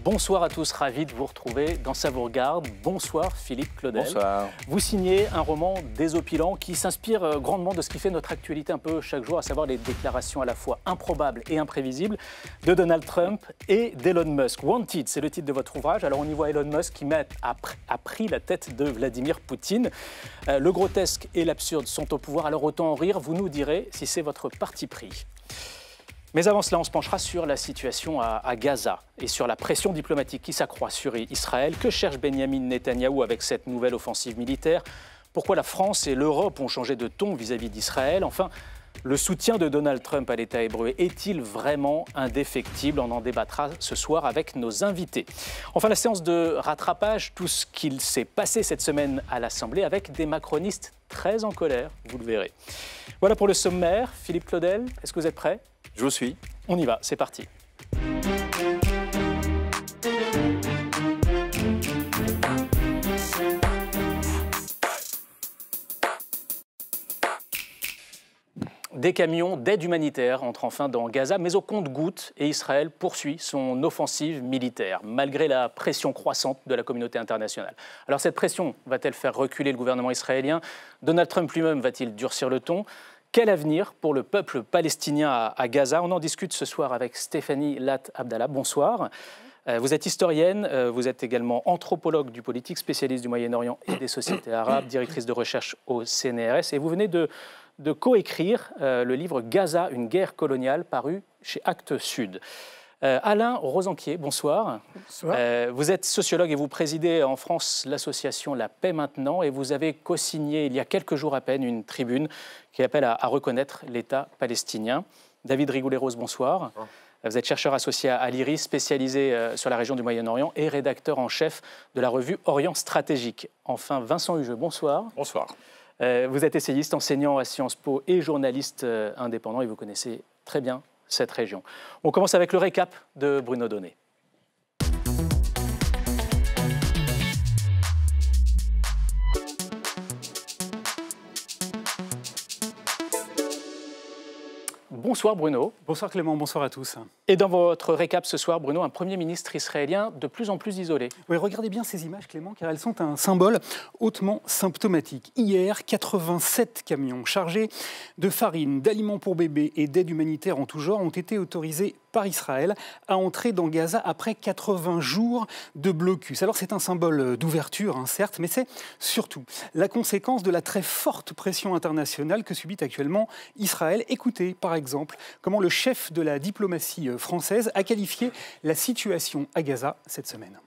Bonsoir à tous, ravi de vous retrouver dans Ça vous regarde. Bonsoir Philippe Claudel. Bonsoir. Vous signez un roman désopilant qui s'inspire grandement de ce qui fait notre actualité un peu chaque jour, à savoir les déclarations à la fois improbables et imprévisibles de Donald Trump et d'Elon Musk. Wanted, c'est le titre de votre ouvrage. Alors on y voit Elon Musk qui a pris la tête de Vladimir Poutine. Le grotesque et l'absurde sont au pouvoir, alors autant en rire. Vous nous direz si c'est votre parti pris. Mais avant cela, on se penchera sur la situation à Gaza et sur la pression diplomatique qui s'accroît sur Israël. Que cherche Benyamin Netanyahou avec cette nouvelle offensive militaire? Pourquoi la France et l'Europe ont changé de ton vis-à-vis d'Israël? Enfin, le soutien de Donald Trump à l'État hébreu est-il vraiment indéfectible? On en débattra ce soir avec nos invités. Enfin, la séance de rattrapage, tout ce qu'il s'est passé cette semaine à l'Assemblée avec des macronistes très en colère, vous le verrez. Voilà pour le sommaire. Philippe Claudel, est-ce que vous êtes prêt? Je vous suis. On y va, c'est parti. Des camions d'aide humanitaire entrent enfin dans Gaza, mais au compte-gouttes, et Israël poursuit son offensive militaire, malgré la pression croissante de la communauté internationale. Alors cette pression va-t-elle faire reculer le gouvernement israélien? Donald Trump lui-même va-t-il durcir le ton? Quel avenir pour le peuple palestinien à Gaza? On en discute ce soir avec Stéphanie Lat Abdallah. Bonsoir. Vous êtes historienne, vous êtes également anthropologue du politique, spécialiste du Moyen-Orient et des sociétés arabes, directrice de recherche au CNRS, et vous venez de coécrire le livre Gaza, une guerre coloniale, paru chez Actes Sud. Alain Rosanquier, bonsoir. Bonsoir. Vous êtes sociologue et vous présidez en France l'association La Paix Maintenant, et vous avez co-signé il y a quelques jours à peine une tribune qui appelle à reconnaître l'État palestinien. David Rigoulet-Rose, bonsoir. Bonsoir. Vous êtes chercheur associé à l'IRIS, spécialisé sur la région du Moyen-Orient et rédacteur en chef de la revue Orient Stratégique. Enfin, Vincent Hugeux, bonsoir. Bonsoir. Vous êtes essayiste, enseignant à Sciences Po et journaliste indépendant, et vous connaissez très bien cette région. On commence avec le récap de Bruno Donnet. Bonsoir Bruno. Bonsoir Clément, bonsoir à tous. Et dans votre récap ce soir, Bruno, un Premier ministre israélien de plus en plus isolé. Oui, regardez bien ces images Clément, car elles sont un symbole hautement symptomatique. Hier, 87 camions chargés de farine, d'aliments pour bébés et d'aide humanitaire en tout genre ont été autorisés par Israël à entrer dans Gaza après 80 jours de blocus. Alors c'est un symbole d'ouverture, certes, mais c'est surtout la conséquence de la très forte pression internationale que subit actuellement Israël. Écoutez par exemple comment le chef de la diplomatie française a qualifié la situation à Gaza cette semaine.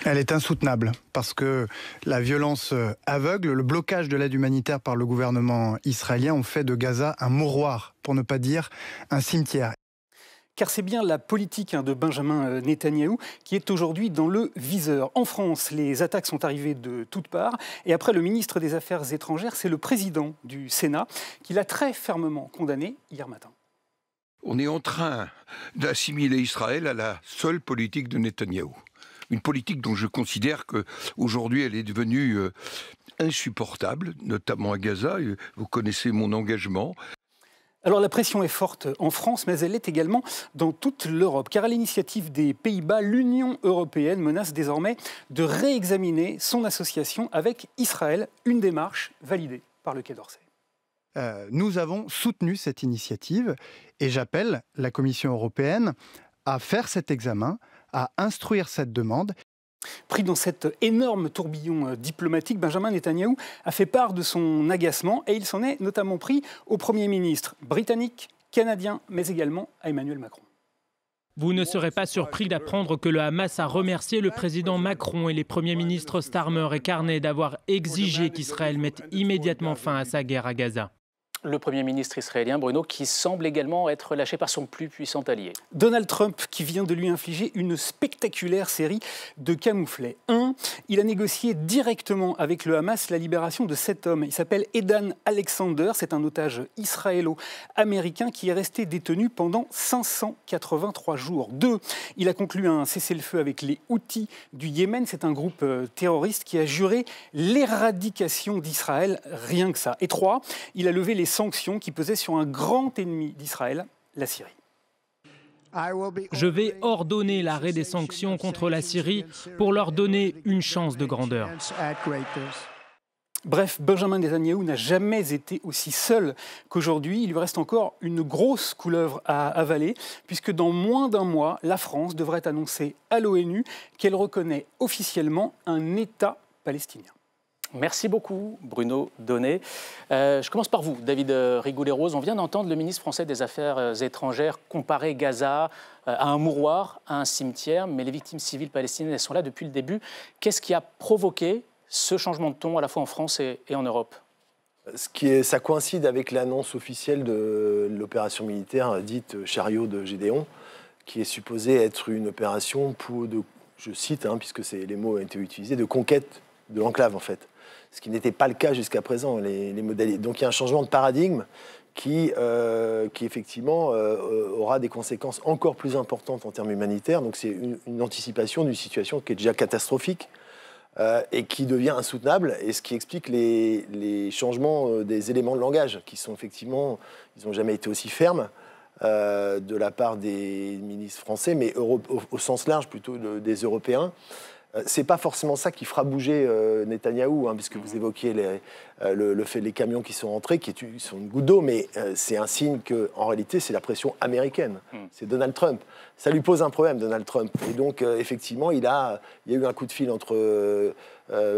Elle est insoutenable parce que la violence aveugle, le blocage de l'aide humanitaire par le gouvernement israélien ont fait de Gaza un mouroir, pour ne pas dire un cimetière. Car c'est bien la politique de Benjamin Netanyahou qui est aujourd'hui dans le viseur. En France, les attaques sont arrivées de toutes parts. Et après le ministre des Affaires étrangères, c'est le président du Sénat qui l'a très fermement condamné hier matin. On est en train d'assimiler Israël à la seule politique de Netanyahou. Une politique dont je considère qu'aujourd'hui elle est devenue insupportable, notamment à Gaza. Vous connaissez mon engagement. Alors la pression est forte en France, mais elle est également dans toute l'Europe. Car à l'initiative des Pays-Bas, l'Union européenne menace désormais de réexaminer son association avec Israël, une démarche validée par le Quai d'Orsay. Nous avons soutenu cette initiative et j'appelle la Commission européenne à faire cet examen, à instruire cette demande. Pris dans cet énorme tourbillon diplomatique, Benjamin Netanyahou a fait part de son agacement et il s'en est notamment pris au Premier ministre britannique, canadien, mais également à Emmanuel Macron. Vous ne serez pas surpris d'apprendre que le Hamas a remercié le président Macron et les premiers ministres Starmer et Carney d'avoir exigé qu'Israël mette immédiatement fin à sa guerre à Gaza. Le Premier ministre israélien, Bruno, qui semble également être lâché par son plus puissant allié. Donald Trump, qui vient de lui infliger une spectaculaire série de camouflets. Il a négocié directement avec le Hamas la libération de 7 hommes. Il s'appelle Edan Alexander, c'est un otage israélo-américain qui est resté détenu pendant 583 jours. 2, il a conclu un cessez-le-feu avec les Houthis du Yémen. C'est un groupe terroriste qui a juré l'éradication d'Israël, rien que ça. Et 3, il a levé les sanctions qui pesaient sur un grand ennemi d'Israël, la Syrie. Je vais ordonner l'arrêt des sanctions contre la Syrie pour leur donner une chance de grandeur. Bref, Benjamin Netanyahou n'a jamais été aussi seul qu'aujourd'hui. Il lui reste encore une grosse couleuvre à avaler, puisque dans moins d'un mois, la France devrait annoncer à l'ONU qu'elle reconnaît officiellement un État palestinien. Merci beaucoup, Bruno Donnet. Je commence par vous, David Rigoulet-Rose. On vient d'entendre le ministre français des Affaires étrangères comparer Gaza à un mouroir, à un cimetière, mais les victimes civiles palestiniennes, elles sont là depuis le début. Qu'est-ce qui a provoqué ce changement de ton à la fois en France et en Europe? Ça coïncide avec l'annonce officielle de l'opération militaire dite Chariot de Gédéon, qui est supposée être une opération je cite, puisque les mots ont été utilisés, de conquête de l'enclave en fait. Ce qui n'était pas le cas jusqu'à présent, les modalités. Donc il y a un changement de paradigme qui effectivement aura des conséquences encore plus importantes en termes humanitaires. Donc c'est une anticipation d'une situation qui est déjà catastrophique. Et qui devient insoutenable, et ce qui explique les changements des éléments de langage, qui sont effectivement, ils n'ont jamais été aussi fermes de la part des ministres français, mais au sens large plutôt des Européens. C'est pas forcément ça qui fera bouger Netanyahou, puisque vous évoquiez le fait des camions qui sont rentrés, qui sont une goutte d'eau, mais c'est un signe qu'en réalité, c'est la pression américaine. C'est Donald Trump. Ça lui pose un problème, Donald Trump. Et donc, effectivement, il y a eu un coup de fil entre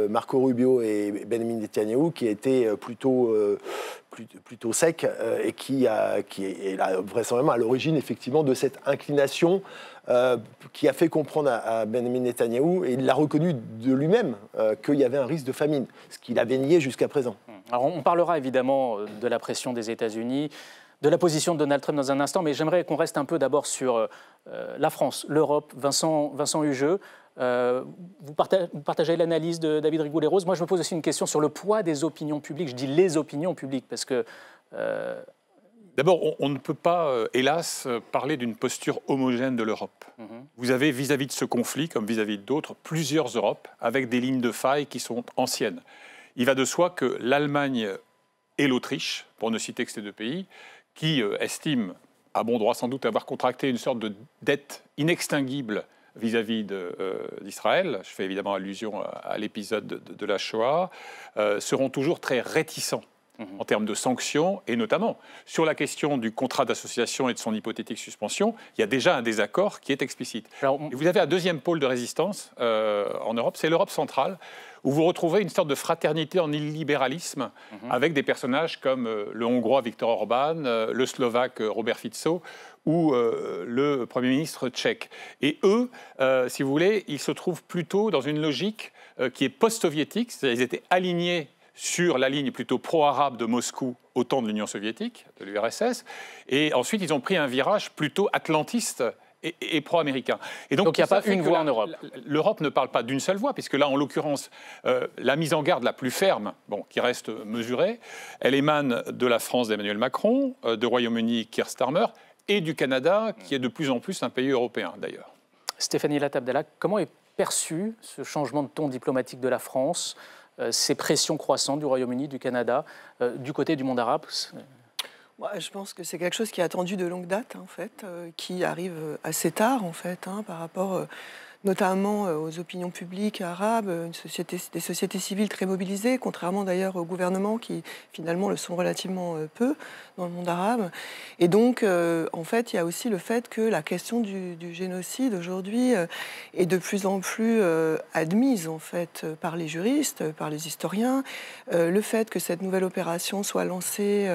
Marco Rubio et Benjamin Netanyahou qui a été plutôt sec et qui est vraisemblablement à l'origine, effectivement, de cette inclination qui a fait comprendre à Benjamin Netanyahou, et il l'a reconnu de lui-même, qu'il y avait un risque de famine, ce qu'il avait nié jusqu'à présent. Alors on parlera évidemment de la pression des États-Unis, de la position de Donald Trump dans un instant, mais j'aimerais qu'on reste un peu d'abord sur la France, l'Europe. Vincent Hugeux, vous partagez l'analyse de David Rigoulet-Rose. Moi, je me pose aussi une question sur le poids des opinions publiques. Je dis les opinions publiques parce que... D'abord, on ne peut pas, hélas, parler d'une posture homogène de l'Europe. Vous avez vis-à-vis de ce conflit, comme vis-à-vis d'autres, plusieurs Europes avec des lignes de faille qui sont anciennes. Il va de soi que l'Allemagne et l'Autriche, pour ne citer que ces deux pays, qui estiment, à bon droit sans doute, avoir contracté une sorte de dette inextinguible vis-à-vis d'Israël, je fais évidemment allusion à l'épisode de la Shoah, seront toujours très réticents en termes de sanctions, et notamment sur la question du contrat d'association et de son hypothétique suspension, il y a déjà un désaccord qui est explicite. Et vous avez un deuxième pôle de résistance en Europe, c'est l'Europe centrale, où vous retrouvez une sorte de fraternité en illibéralisme avec des personnages comme le Hongrois Viktor Orban, le Slovaque Robert Fico ou le Premier ministre tchèque. Et eux, si vous voulez, ils se trouvent plutôt dans une logique qui est post-soviétique, c'est-à-dire qu'ils étaient alignés sur la ligne plutôt pro-arabe de Moscou au temps de l'Union soviétique, de l'URSS, et ensuite ils ont pris un virage plutôt atlantiste et pro-américain. Et donc il n'y a pas une voix en Europe. L'Europe ne parle pas d'une seule voix, puisque là, en l'occurrence, la mise en garde la plus ferme, qui reste mesurée, elle émane de la France d'Emmanuel Macron, du Royaume-Uni Keir Starmer, et du Canada, qui est de plus en plus un pays européen, d'ailleurs. Stéphanie Latab-Dallach, comment est perçu ce changement de ton diplomatique de la France, ces pressions croissantes du Royaume-Uni, du Canada, du côté du monde arabe? Je pense que c'est quelque chose qui est attendu de longue date, en fait, qui arrive assez tard, en fait, par rapport notamment aux opinions publiques arabes, des sociétés civiles très mobilisées, contrairement d'ailleurs au gouvernement qui finalement le sont relativement peu dans le monde arabe. Et donc, en fait, il y a aussi le fait que la question du génocide aujourd'hui est de plus en plus admise en fait par les juristes, par les historiens. Le fait que cette nouvelle opération soit lancée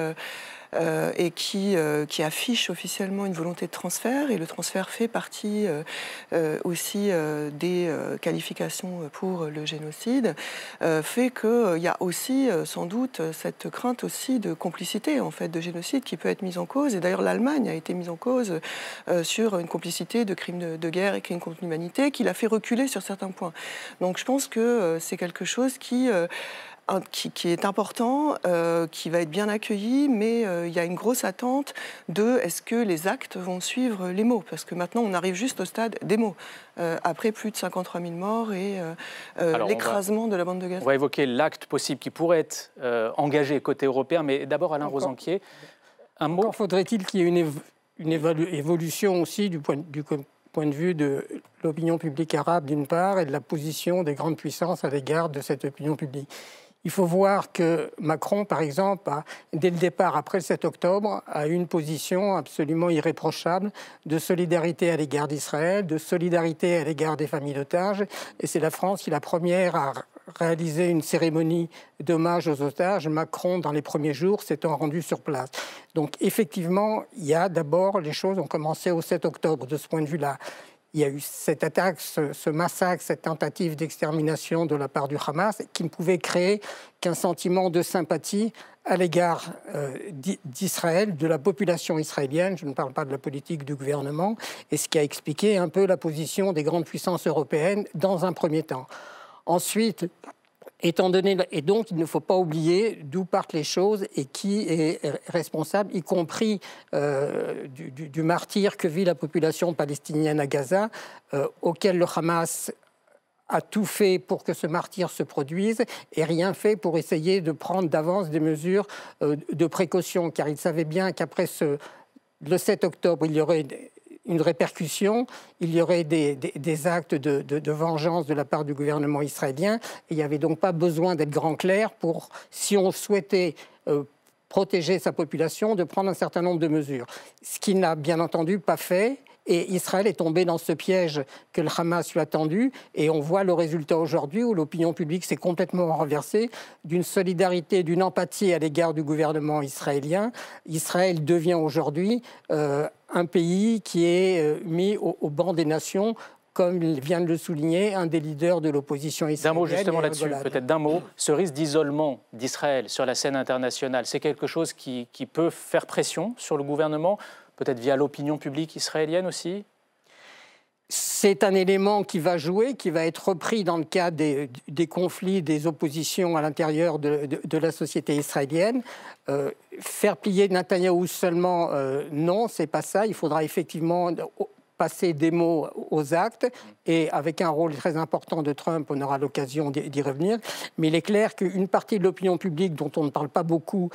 et qui affiche officiellement une volonté de transfert, et le transfert fait partie aussi des qualifications pour le génocide, fait qu'il y a aussi sans doute cette crainte aussi de complicité en fait de génocide qui peut être mise en cause, et d'ailleurs l'Allemagne a été mise en cause sur une complicité de crimes de guerre et crimes contre l'humanité qui l'a fait reculer sur certains points. Donc je pense que c'est quelque chose qui est important, qui va être bien accueilli, mais il y a une grosse attente de est-ce que les actes vont suivre les mots? Parce que maintenant, on arrive juste au stade des mots, après plus de 53 000 morts et l'écrasement de la bande de Gaza. On va évoquer l'acte possible qui pourrait être engagé côté européen, mais d'abord Alain Rosanquier, un mot. Encore faudrait-il qu'il y ait une évolution aussi du point de vue de l'opinion publique arabe d'une part et de la position des grandes puissances à l'égard de cette opinion publique. Il faut voir que Macron, par exemple, dès le départ, après le 7 octobre, a eu une position absolument irréprochable de solidarité à l'égard d'Israël, de solidarité à l'égard des familles d'otages. Et c'est la France qui est la première à réaliser une cérémonie d'hommage aux otages. Macron, dans les premiers jours, s'étant rendu sur place. Donc, effectivement, il y a d'abord, les choses ont commencé au 7 octobre. De ce point de vue-là, il y a eu cette attaque, ce massacre, cette tentative d'extermination de la part du Hamas qui ne pouvait créer qu'un sentiment de sympathie à l'égard d'Israël, de la population israélienne. Je ne parle pas de la politique du gouvernement, et ce qui a expliqué un peu la position des grandes puissances européennes dans un premier temps. Ensuite, étant donné, et donc il ne faut pas oublier d'où partent les choses et qui est responsable, y compris du martyre que vit la population palestinienne à Gaza, auquel le Hamas a tout fait pour que ce martyre se produise et rien fait pour essayer de prendre d'avance des mesures de précaution, car il savait bien qu'après le 7 octobre, il y aurait une répercussion, il y aurait des actes de vengeance de la part du gouvernement israélien. Et il n'y avait donc pas besoin d'être grand clair pour, si on souhaitait protéger sa population, de prendre un certain nombre de mesures. Ce qu'il n'a bien entendu pas fait. Et Israël est tombé dans ce piège que le Hamas lui a tendu. Et on voit le résultat aujourd'hui où l'opinion publique s'est complètement renversée d'une solidarité, d'une empathie à l'égard du gouvernement israélien. Israël devient aujourd'hui un pays qui est mis au banc des nations, comme vient de le souligner un des leaders de l'opposition israélienne. D'un mot justement là-dessus, peut-être d'un mot. Ce risque d'isolement d'Israël sur la scène internationale, c'est quelque chose qui peut faire pression sur le gouvernement, peut-être via l'opinion publique israélienne aussi? C'est un élément qui va jouer, qui va être repris dans le cadre des conflits, des oppositions à l'intérieur de la société israélienne. Faire plier Netanyahou seulement, non, c'est pas ça. Il faudra effectivement passer des mots aux actes, et avec un rôle très important de Trump, on aura l'occasion d'y revenir. Mais il est clair qu'une partie de l'opinion publique, dont on ne parle pas beaucoup,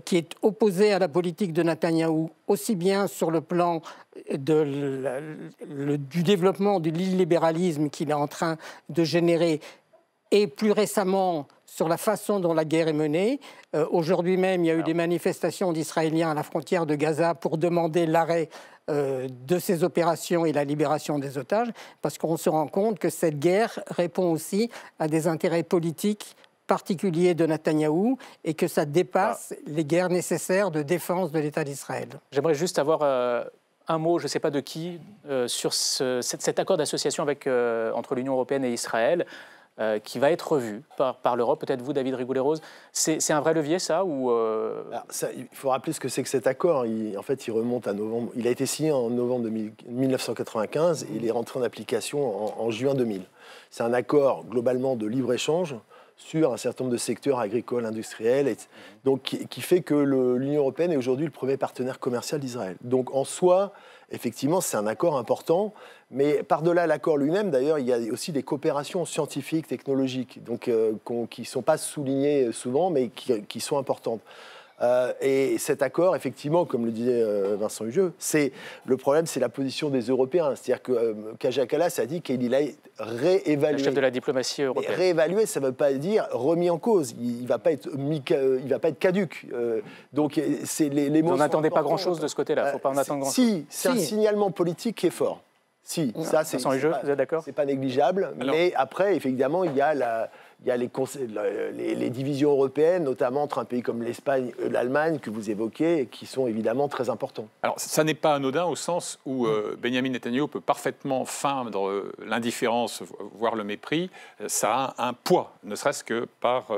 qui est opposée à la politique de Netanyahou, aussi bien sur le plan du développement de l'illibéralisme qu'il est en train de générer, et plus récemment sur la façon dont la guerre est menée. Aujourd'hui même, il y a eu des manifestations d'Israéliens à la frontière de Gaza pour demander l'arrêt de ces opérations et la libération des otages, parce qu'on se rend compte que cette guerre répond aussi à des intérêts politiques particuliers de Netanyahou et que ça dépasse les guerres nécessaires de défense de l'État d'Israël. J'aimerais juste avoir un mot, je ne sais pas de qui, sur cet accord d'association entre l'Union européenne et Israël, qui va être revu par l'Europe. Peut-être vous, David Rigoulet-Rose. C'est un vrai levier, ça, ou il faut rappeler ce que c'est que cet accord. En fait, il remonte à novembre. Il a été signé en novembre 1995 et il est rentré en application en juin 2000. C'est un accord globalement de libre-échange sur un certain nombre de secteurs agricoles, industriels, donc qui fait que l'Union européenne est aujourd'hui le premier partenaire commercial d'Israël. Donc en soi, effectivement, c'est un accord important, mais par-delà l'accord lui-même, d'ailleurs, il y a aussi des coopérations scientifiques, technologiques, donc, qui ne sont pas soulignées souvent, mais qui sont importantes. Et cet accord, effectivement, comme le disait Vincent Hugeux, le problème, c'est la position des Européens. C'est-à-dire que Kaja Kallas a dit qu'il allait réévaluer. Le chef de la diplomatie européenne. Et réévaluer, ça ne veut pas dire remis en cause. Il ne va pas être caduc. Donc, les mots. Vous n'attendez pas grand-chose de ce côté-là. Il ne faut pas en attendre grand-chose. Si, c'est un signalement politique qui est fort. Si, ça, Vincent Hugeux, vous êtes d'accord ? C'est pas négligeable. Alors, mais après, évidemment, il y a les divisions européennes, notamment entre un pays comme l'Espagne et l'Allemagne, que vous évoquez, qui sont évidemment très importants. Alors, ça n'est pas anodin au sens où Benjamin Netanyahou peut parfaitement feindre l'indifférence, voire le mépris. Ça a un poids, ne serait-ce que par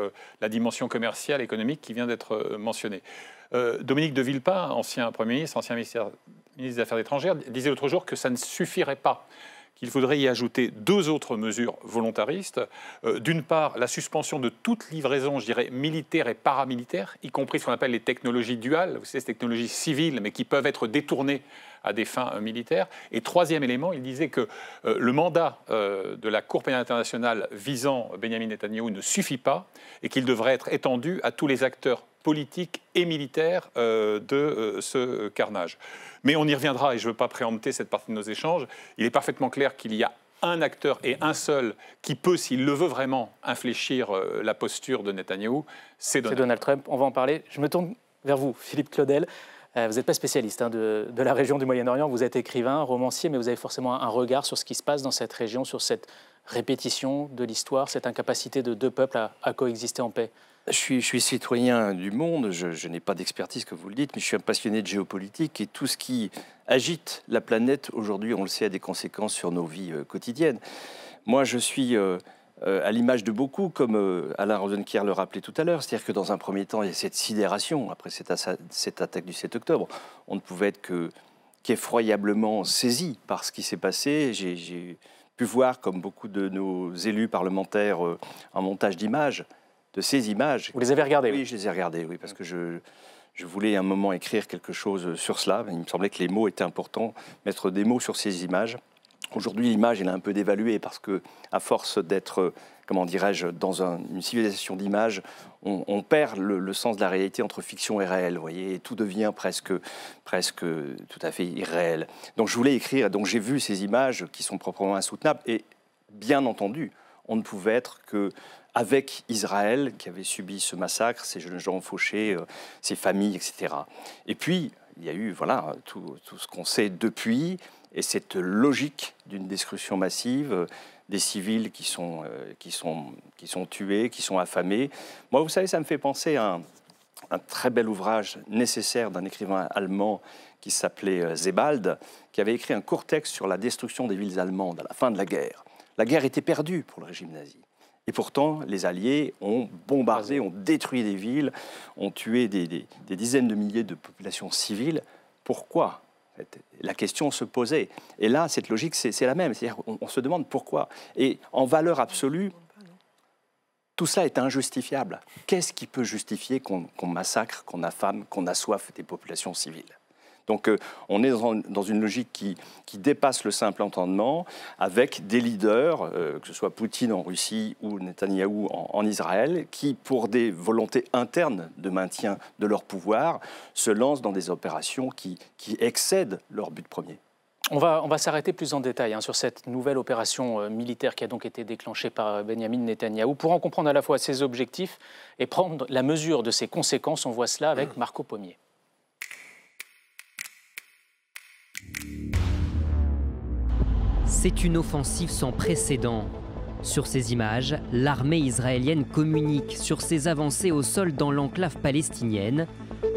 la dimension commerciale, économique qui vient d'être mentionnée. Dominique de Villepin, ancien Premier ministre, ancien ministre des Affaires étrangères, disait l'autre jour que ça ne suffirait pas, qu'il faudrait y ajouter 2 autres mesures volontaristes. D'une part, la suspension de toute livraison, je dirais, militaire et paramilitaire, y compris ce qu'on appelle les technologies duales, vous savez, ces technologies civiles, mais qui peuvent être détournées à des fins militaires. Et troisième élément, il disait que le mandat de la Cour pénale internationale visant Benjamin Netanyahou ne suffit pas et qu'il devrait être étendu à tous les acteurs politique et militaire de ce carnage. Mais on y reviendra, et je ne veux pas préempter cette partie de nos échanges. Il est parfaitement clair qu'il y a un acteur et un seul qui peut, s'il le veut vraiment, infléchir la posture de Netanyahou, c'est Donald Trump. On va en parler. Je me tourne vers vous, Philippe Claudel. Vous n'êtes pas spécialiste de la région du Moyen-Orient, vous êtes écrivain, romancier, mais vous avez forcément un regard sur ce qui se passe dans cette région, sur cette répétition de l'histoire, cette incapacité de deux peuples à coexister en paix. Je suis citoyen du monde, je n'ai pas d'expertise comme vous le dites, mais je suis un passionné de géopolitique et tout ce qui agite la planète aujourd'hui, on le sait, a des conséquences sur nos vies quotidiennes. Moi, je suis à l'image de beaucoup, comme Alain Rosenkier le rappelait tout à l'heure, c'est-à-dire que dans un premier temps, il y a cette sidération après cette attaque du 7 octobre. On ne pouvait être qu'effroyablement saisi par ce qui s'est passé. J'ai pu voir, comme beaucoup de nos élus parlementaires, un montage d'images, de ces images. Vous les avez regardées? Oui, je les ai regardées, oui, parce que je voulais à un moment écrire quelque chose sur cela. Il me semblait que les mots étaient importants, mettre des mots sur ces images. Aujourd'hui, l'image, elle est un peu dévaluée parce que, à force d'être, comment dirais-je, dans une civilisation d'images, on perd le sens de la réalité entre fiction et réel, vous voyez, et tout devient presque tout à fait irréel. Donc, je voulais écrire, donc j'ai vu ces images qui sont proprement insoutenables, et bien entendu, on ne pouvait être qu'avec Israël, qui avait subi ce massacre, ces jeunes gens fauchés, ces familles, etc. Et puis, il y a eu, voilà, tout ce qu'on sait depuis, et cette logique d'une destruction massive, des civils qui sont tués, qui sont affamés. Moi, vous savez, ça me fait penser à un très bel ouvrage nécessaire d'un écrivain allemand qui s'appelait Sebald, qui avait écrit un court texte sur la destruction des villes allemandes à la fin de la guerre. La guerre était perdue pour le régime nazi. Et pourtant, les Alliés ont bombardé, ont détruit des villes, ont tué des dizaines de milliers de populations civiles. Pourquoi ? La question se posait. Et là, cette logique, c'est la même. C'est-à-dire, on se demande pourquoi. Et en valeur absolue, tout cela est injustifiable. Qu'est-ce qui peut justifier qu'on massacre, qu'on affame, qu'on assoiffe des populations civiles ? Donc, on est dans une logique qui dépasse le simple entendement, avec des leaders, que ce soit Poutine en Russie ou Netanyahou en Israël, qui, pour des volontés internes de maintien de leur pouvoir, se lancent dans des opérations qui excèdent leur but premier. On va s'arrêter plus en détail sur cette nouvelle opération militaire qui a donc été déclenchée par Benyamin Netanyahou. Pour en comprendre à la fois ses objectifs et prendre la mesure de ses conséquences, on voit cela avec Marco Pommier. C'est une offensive sans précédent. Sur ces images, l'armée israélienne communique sur ses avancées au sol dans l'enclave palestinienne.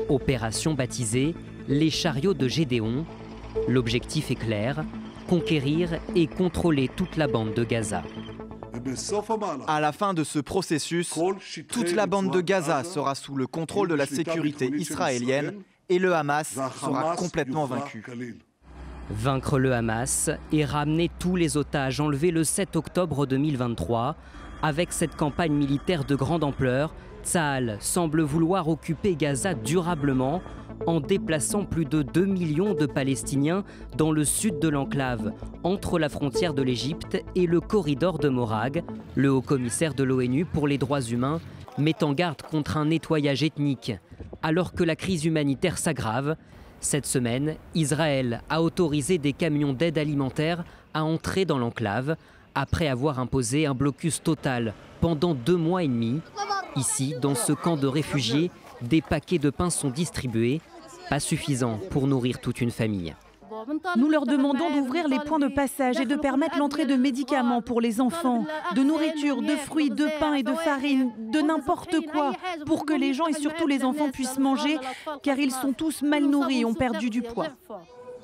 Opération baptisée « Les chariots de Gédéon ». L'objectif est clair, conquérir et contrôler toute la bande de Gaza. À la fin de ce processus, toute la bande de Gaza sera sous le contrôle de la sécurité israélienne et le Hamas sera complètement vaincu. Vaincre le Hamas et ramener tous les otages enlevés le 7 octobre 2023. Avec cette campagne militaire de grande ampleur, Tsahal semble vouloir occuper Gaza durablement en déplaçant plus de 2 millions de Palestiniens dans le sud de l'enclave, entre la frontière de l'Égypte et le corridor de Morag. Le haut-commissaire de l'ONU pour les droits humains met en garde contre un nettoyage ethnique. Alors que la crise humanitaire s'aggrave, cette semaine, Israël a autorisé des camions d'aide alimentaire à entrer dans l'enclave après avoir imposé un blocus total pendant 2 mois et demi. Ici, dans ce camp de réfugiés, des paquets de pain sont distribués, pas suffisants pour nourrir toute une famille. Nous leur demandons d'ouvrir les points de passage et de permettre l'entrée de médicaments pour les enfants, de nourriture, de fruits, de pain et de farine, de n'importe quoi, pour que les gens et surtout les enfants puissent manger, car ils sont tous mal nourris et ont perdu du poids.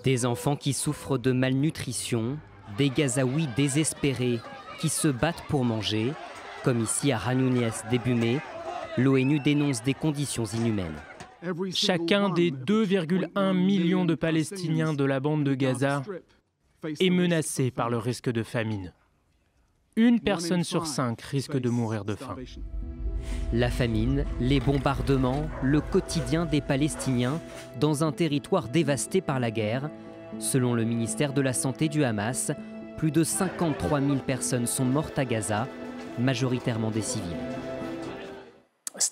Des enfants qui souffrent de malnutrition, des Gazaouis désespérés qui se battent pour manger, comme ici à Khan Younes début mai, l'ONU dénonce des conditions inhumaines. Chacun des 2,1 millions de Palestiniens de la bande de Gaza est menacé par le risque de famine. Une personne sur 5 risque de mourir de faim. La famine, les bombardements, le quotidien des Palestiniens dans un territoire dévasté par la guerre. Selon le ministère de la Santé du Hamas, plus de 53 000 personnes sont mortes à Gaza, majoritairement des civils.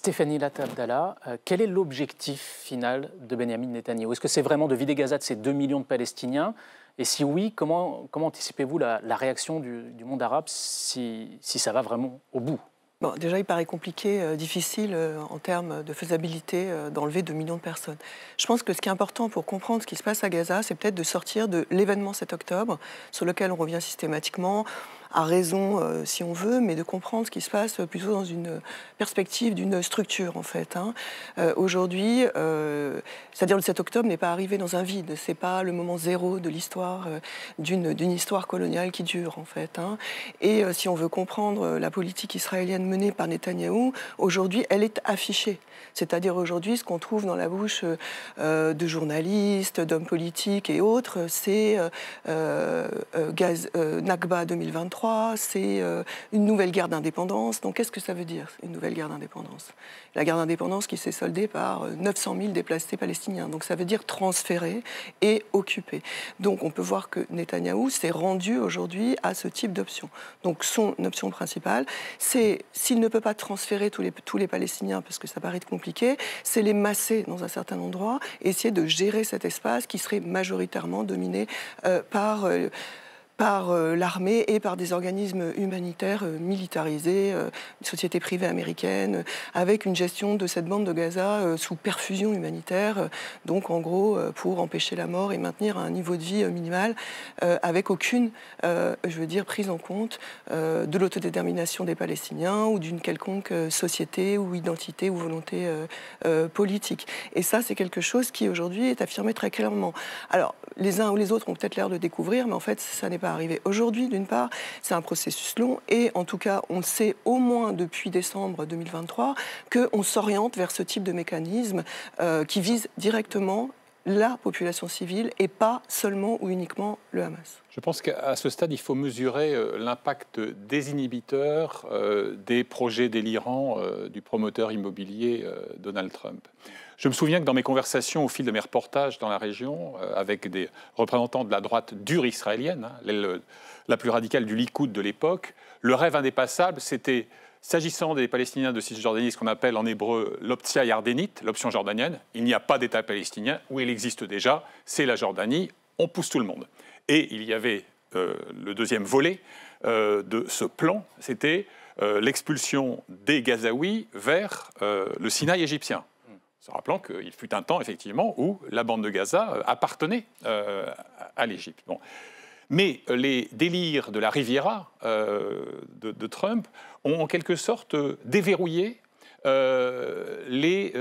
Stéphanie Latta Abdallah, quel est l'objectif final de Benyamin Netanyahou? Est-ce que c'est vraiment de vider Gaza de ces 2 millions de Palestiniens? Et si oui, comment anticipez-vous la réaction du monde arabe si ça va vraiment au bout? Bon, déjà, il paraît compliqué, difficile en termes de faisabilité d'enlever 2 millions de personnes. Je pense que ce qui est important pour comprendre ce qui se passe à Gaza, c'est peut-être de sortir de l'événement 7 octobre, sur lequel on revient systématiquement, à raison si on veut, mais de comprendre ce qui se passe plutôt dans une perspective d'une structure, en fait. Aujourd'hui, c'est-à-dire le 7 octobre n'est pas arrivé dans un vide, c'est pas le moment zéro de l'histoire, d'une histoire coloniale qui dure, en fait. Et si on veut comprendre la politique israélienne menée par Netanyahou, aujourd'hui, elle est affichée. C'est-à-dire aujourd'hui, ce qu'on trouve dans la bouche de journalistes, d'hommes politiques et autres, c'est Nakba 2023, c'est une nouvelle guerre d'indépendance. Donc qu'est-ce que ça veut dire, une nouvelle guerre d'indépendance? La guerre d'indépendance qui s'est soldée par 900 000 déplacés palestiniens. Donc ça veut dire transférer et occuper. Donc on peut voir que Netanyahou s'est rendu aujourd'hui à ce type d'option. Donc son option principale, c'est, s'il ne peut pas transférer tous les Palestiniens, parce que ça paraît compliqué, c'est les masser dans un certain endroit et essayer de gérer cet espace qui serait majoritairement dominé par l'armée et par des organismes humanitaires militarisés, une société privée américaine, avec une gestion de cette bande de Gaza sous perfusion humanitaire, donc en gros pour empêcher la mort et maintenir un niveau de vie minimal, avec aucune, prise en compte de l'autodétermination des Palestiniens ou d'une quelconque société ou identité ou volonté politique. Et ça, c'est quelque chose qui aujourd'hui est affirmé très clairement. Alors, les uns ou les autres ont peut-être l'air de découvrir, mais en fait, ça n'est pas arrivé. Aujourd'hui, d'une part, c'est un processus long et en tout cas, on sait au moins depuis décembre 2023 qu'on s'oriente vers ce type de mécanisme qui vise directement la population civile et pas seulement ou uniquement le Hamas. Je pense qu'à ce stade, il faut mesurer l'impact désinhibiteur des projets délirants du promoteur immobilier Donald Trump. Je me souviens que dans mes conversations au fil de mes reportages dans la région, avec des représentants de la droite dure israélienne, l'aile la plus radicale du Likoud de l'époque, le rêve indépassable, c'était, s'agissant des Palestiniens de Cisjordanie, ce qu'on appelle en hébreu l'optia yardénite, l'option jordanienne, il n'y a pas d'État palestinien, où il existe déjà, c'est la Jordanie, on pousse tout le monde. Et il y avait le deuxième volet de ce plan, c'était l'expulsion des Gazaouis vers le Sinaï égyptien. En rappelant qu'il fut un temps, effectivement, où la bande de Gaza appartenait à l'Égypte. Bon. Mais les délires de la Riviera de Trump ont en quelque sorte déverrouillé les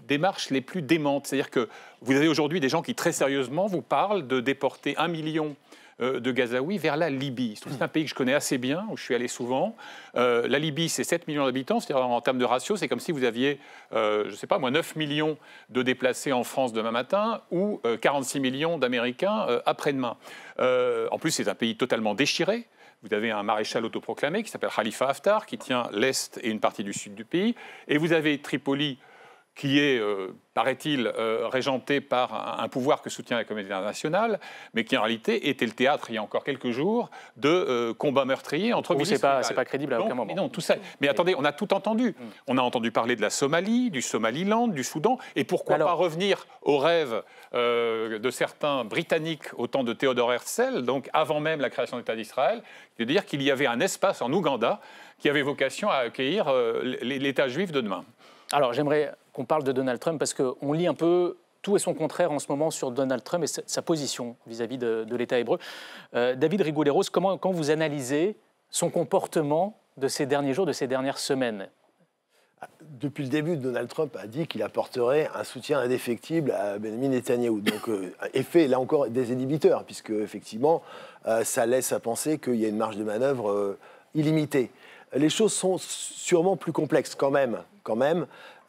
démarches les plus démentes. C'est-à-dire que vous avez aujourd'hui des gens qui, très sérieusement, vous parlent de déporter 1 million de Gazaouis vers la Libye. C'est un pays que je connais assez bien, où je suis allé souvent. La Libye, c'est 7 millions d'habitants, c'est-à-dire en termes de ratio, c'est comme si vous aviez, je ne sais pas moi, 9 millions de déplacés en France demain matin ou 46 millions d'Américains après-demain. En plus, c'est un pays totalement déchiré. Vous avez un maréchal autoproclamé qui s'appelle Khalifa Haftar, qui tient l'est et une partie du sud du pays. Et vous avez Tripoli, qui est, paraît-il, régenté par un pouvoir que soutient la communauté internationale, mais qui en réalité était le théâtre, il y a encore quelques jours, de combats meurtriers entre milices rivales. C'est pas crédible à aucun moment. Mais non, tout ça. Mais attendez, on a tout entendu. On a entendu parler de la Somalie, du Somaliland, du Soudan, et pourquoi pas revenir au rêve de certains Britanniques au temps de Theodore Herzl, donc avant même la création de l'État d'Israël, de dire qu'il y avait un espace en Ouganda qui avait vocation à accueillir l'État juif de demain. Alors j'aimerais qu'on parle de Donald Trump parce qu'on lit un peu tout et son contraire en ce moment sur Donald Trump et sa position vis-à-vis de l'État hébreu. David Rigouleros, quand vous analysez son comportement de ces derniers jours, de ces dernières semaines? Depuis le début, Donald Trump a dit qu'il apporterait un soutien indéfectible à Benjamin Netanyahou. Donc, effet, là encore, des inhibiteurs, puisque, effectivement, ça laisse à penser qu'il y a une marge de manœuvre illimitée. Les choses sont sûrement plus complexes quand même.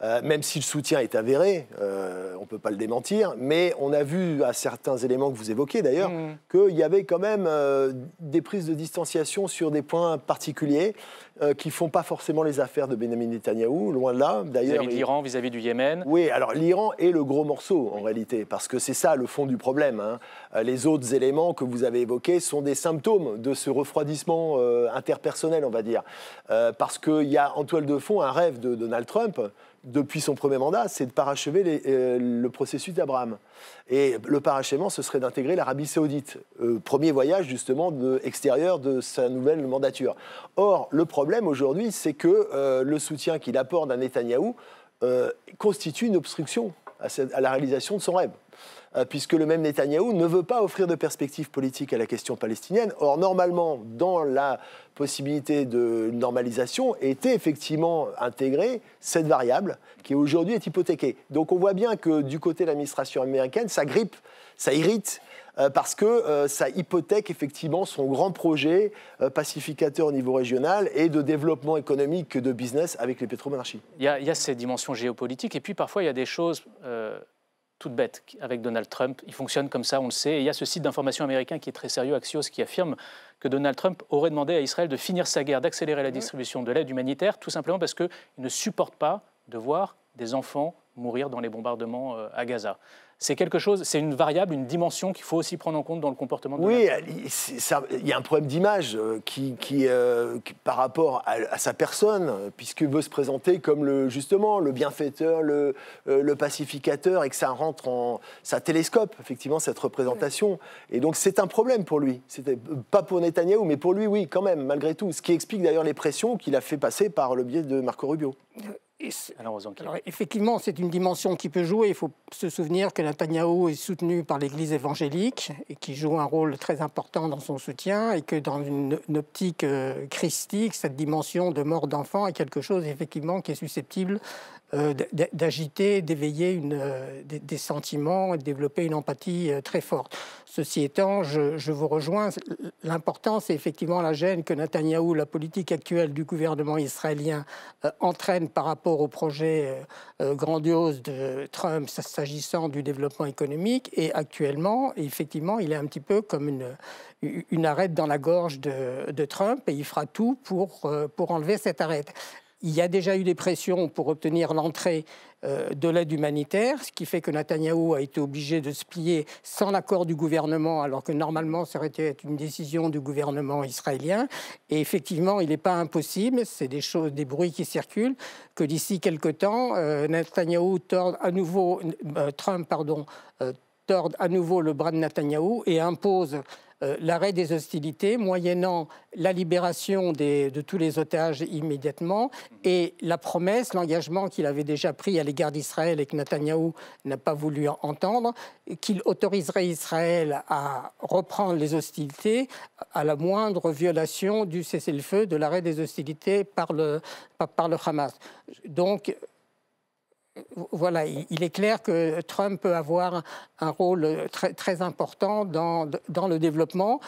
même si le soutien est avéré, on ne peut pas le démentir, mais on a vu à certains éléments que vous évoquez d'ailleurs qu'il y avait quand même des prises de distanciation sur des points particuliers qui ne font pas forcément les affaires de Benjamin Netanyahou, loin de là. Vis-à-vis de l'Iran, vis-à-vis du Yémen. Oui, alors l'Iran est le gros morceau en réalité, parce que c'est ça le fond du problème. Les autres éléments que vous avez évoqués sont des symptômes de ce refroidissement interpersonnel, on va dire. Parce qu'il y a en toile de fond un rêve de Donald Trump, depuis son premier mandat, c'est de parachever le processus d'Abraham. Et le parachèvement, ce serait d'intégrer l'Arabie Saoudite. Premier voyage, justement, extérieur de sa nouvelle mandature. Or, le problème aujourd'hui, c'est que le soutien qu'il apporte à Netanyahou constitue une obstruction à la réalisation de son rêve. Puisque le même Netanyahou ne veut pas offrir de perspective politique à la question palestinienne. Or, normalement, dans la possibilité de normalisation, était effectivement intégrée cette variable qui aujourd'hui est hypothéquée. Donc on voit bien que du côté de l'administration américaine, ça grippe, ça irrite, parce que ça hypothèque effectivement son grand projet pacificateur au niveau régional et de développement économique de business avec les pétromonarchies. Il y a ces dimensions géopolitiques, et puis parfois il y a des choses... toute bête avec Donald Trump. Il fonctionne comme ça, on le sait. Et il y a ce site d'information américain qui est très sérieux, Axios, qui affirme que Donald Trump aurait demandé à Israël de finir sa guerre, d'accélérer la distribution de l'aide humanitaire, tout simplement parce qu'il ne supporte pas de voir des enfants mourir dans les bombardements à Gaza. C'est quelque chose, c'est une variable, une dimension qu'il faut aussi prendre en compte dans le comportement de Donald Trump. Oui, il y a un problème d'image qui par rapport à sa personne, puisqu'il veut se présenter comme justement le bienfaiteur, le pacificateur, et que ça rentre ça télescope effectivement cette représentation. Et donc c'est un problème pour lui. C'était pas pour Netanyahou, mais pour lui, oui, quand même, malgré tout. Ce qui explique d'ailleurs les pressions qu'il a fait passer par le biais de Marco Rubio. Alors, effectivement, c'est une dimension qui peut jouer. Il faut se souvenir que Netanyahou est soutenu par l'Église évangélique et qui joue un rôle très important dans son soutien, et que dans une optique christique, cette dimension de mort d'enfant est quelque chose effectivement qui est susceptible d'agiter, d'éveiller des sentiments et de développer une empathie très forte. Ceci étant, je vous rejoins, l'important c'est effectivement la gêne que Netanyahou, la politique actuelle du gouvernement israélien entraîne par rapport au projet grandiose de Trump s'agissant du développement économique, et actuellement, effectivement, il est un petit peu comme une arête dans la gorge de Trump, et il fera tout pour enlever cette arête. Il y a déjà eu des pressions pour obtenir l'entrée de l'aide humanitaire, ce qui fait que Netanyahou a été obligé de se plier sans l'accord du gouvernement, alors que normalement ça aurait été une décision du gouvernement israélien. Et effectivement, il n'est pas impossible, c'est des bruits qui circulent, que d'ici quelque temps, Trump torde à nouveau le bras de Netanyahou et impose l'arrêt des hostilités, moyennant la libération de tous les otages immédiatement, et la promesse, l'engagement qu'il avait déjà pris à l'égard d'Israël et que Netanyahou n'a pas voulu entendre, qu'il autoriserait Israël à reprendre les hostilités à la moindre violation du cessez-le-feu, de l'arrêt des hostilités par le Hamas. Donc, voilà, il est clair que Trump peut avoir un rôle très, très important dans le développement.